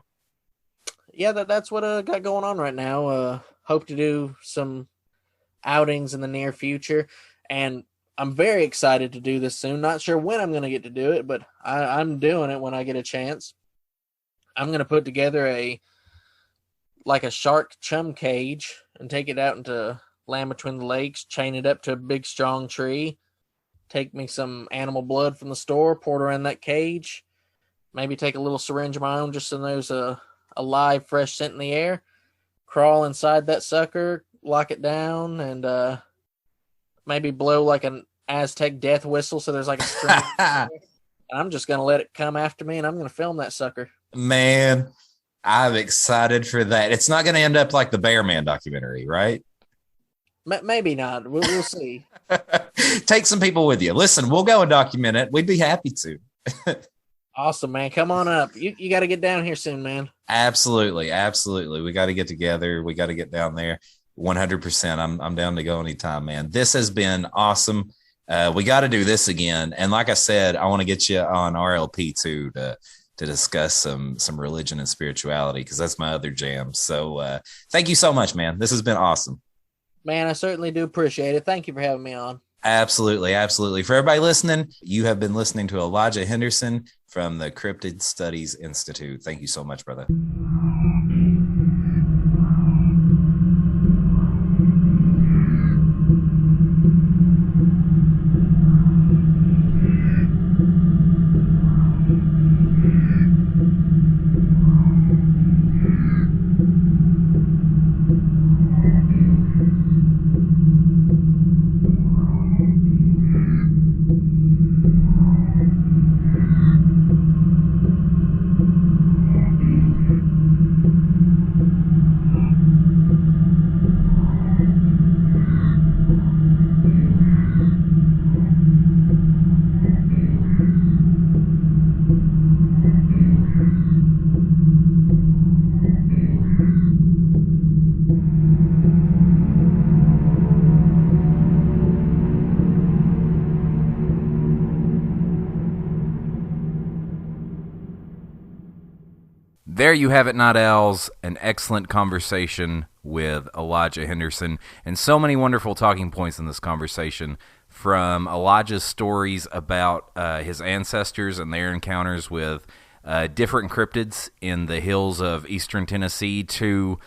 That's what I got going on right now. Hope to do some outings in the near future. And I'm very excited to do this soon. Not sure when I'm going to get to do it, but I'm doing it when I get a chance. I'm going to put together a shark chum cage and take it out into Land Between the Lakes, chain it up to a big strong tree, take me some animal blood from the store, pour it around that cage, maybe take a little syringe of my own just so there's a live, fresh scent in the air, crawl inside that sucker, lock it down, and maybe blow like an Aztec death whistle so there's like a string. And I'm just going to let it come after me, and I'm going to film that sucker. Man, I'm excited for that. It's not going to end up like the Bear Man documentary, right? Maybe not. We'll see. Take some people with you. Listen, we'll go and document it. We'd be happy to. Awesome, man. Come on up. You got to get down here soon, man. Absolutely. We got to get together. We got to get down there. 100%. I'm down to go anytime, man. This has been awesome. We got to do this again. And like I said, I want to get you on RLP too to discuss some religion and spirituality, because that's my other jam. So thank you so much, man. This has been awesome. Man, I certainly do appreciate it. Thank you for having me on. Absolutely. For everybody listening, you have been listening to Elijah Henderson from the Cryptid Studies Institute. Thank you so much, brother. There you have it, Night Owls. An excellent conversation with Elijah Henderson, and so many wonderful talking points in this conversation, from Elijah's stories about his ancestors and their encounters with different cryptids in the hills of eastern Tennessee, to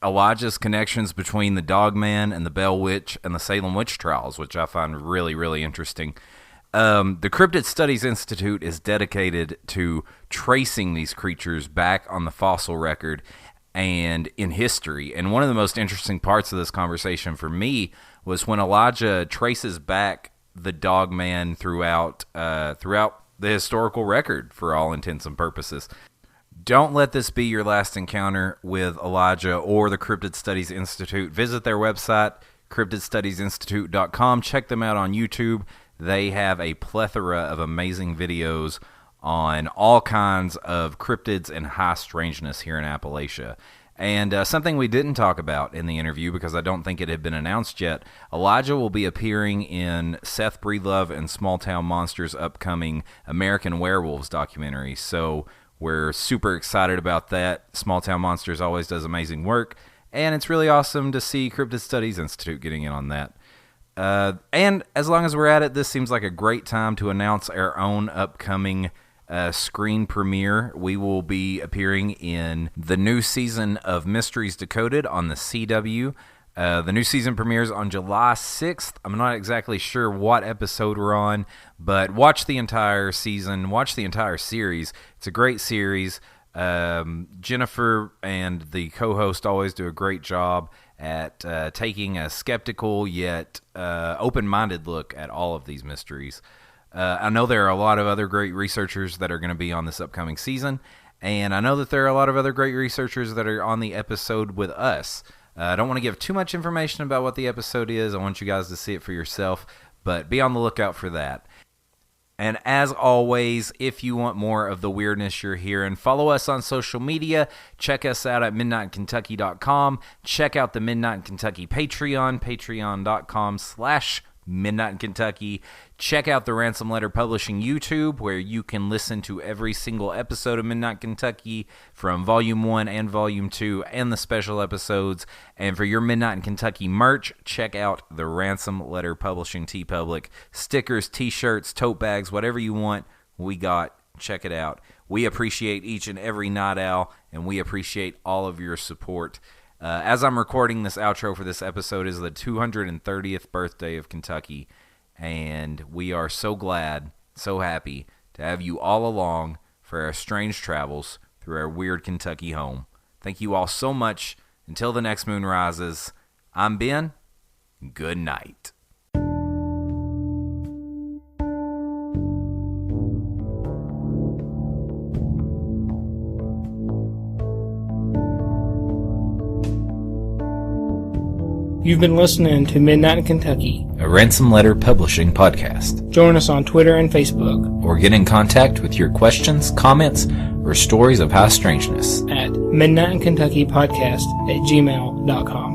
Elijah's connections between the Dogman and the Bell Witch and the Salem Witch Trails, which I find really, really interesting. The Cryptid Studies Institute is dedicated to tracing these creatures back on the fossil record, and in history. And one of the most interesting parts of this conversation for me was when Elijah traces back the dogman throughout the historical record for all intents and purposes. Don't let this be your last encounter with Elijah or the Cryptid Studies Institute. Visit their website, cryptidstudiesinstitute.com. Check them out on YouTube. They have a plethora of amazing videos on all kinds of cryptids and high strangeness here in Appalachia. And something we didn't talk about in the interview because I don't think it had been announced yet, Elijah will be appearing in Seth Breedlove and Small Town Monsters' upcoming American Werewolves documentary. So we're super excited about that. Small Town Monsters always does amazing work, and it's really awesome to see Cryptid Studies Institute getting in on that. And as long as we're at it, this seems like a great time to announce our own upcoming screen premiere. We will be appearing in the new season of Mysteries Decoded on the CW. The new season premieres on July 6th. I'm not exactly sure what episode we're on, but watch the entire season, watch the entire series. It's a great series. Jennifer and the co-host always do a great job at taking a skeptical yet open-minded look at all of these mysteries. I know there are a lot of other great researchers that are going to be on this upcoming season, and I know that there are a lot of other great researchers that are on the episode with us. I don't want to give too much information about what the episode is. I want you guys to see it for yourself, but be on the lookout for that. And as always, if you want more of the weirdness you're hearing, follow us on social media. Check us out at midnightinkentucky.com. Check out the Midnight in Kentucky Patreon, patreon.com/Midnight in Kentucky. Check out the Ransom Letter Publishing YouTube, where you can listen to every single episode of Midnight Kentucky from Volume 1 and Volume 2 and the special episodes. And for your Midnight in Kentucky merch, check out the Ransom Letter Publishing TeePublic. Stickers, t-shirts, tote bags, whatever you want, we got. Check it out. We appreciate each and every night owl, and we appreciate all of your support. As I'm recording this outro for this episode is the 230th birthday of Kentucky, and we are so glad, so happy to have you all along for our strange travels through our weird Kentucky home. Thank you all so much. Until the next moon rises, I'm Ben. Good night. You've been listening to Midnight in Kentucky, A Ransom Letter Publishing podcast. Join us on Twitter and Facebook, Or get in contact with your questions, comments, or stories of high strangeness at midnightinkentuckypodcast@gmail.com.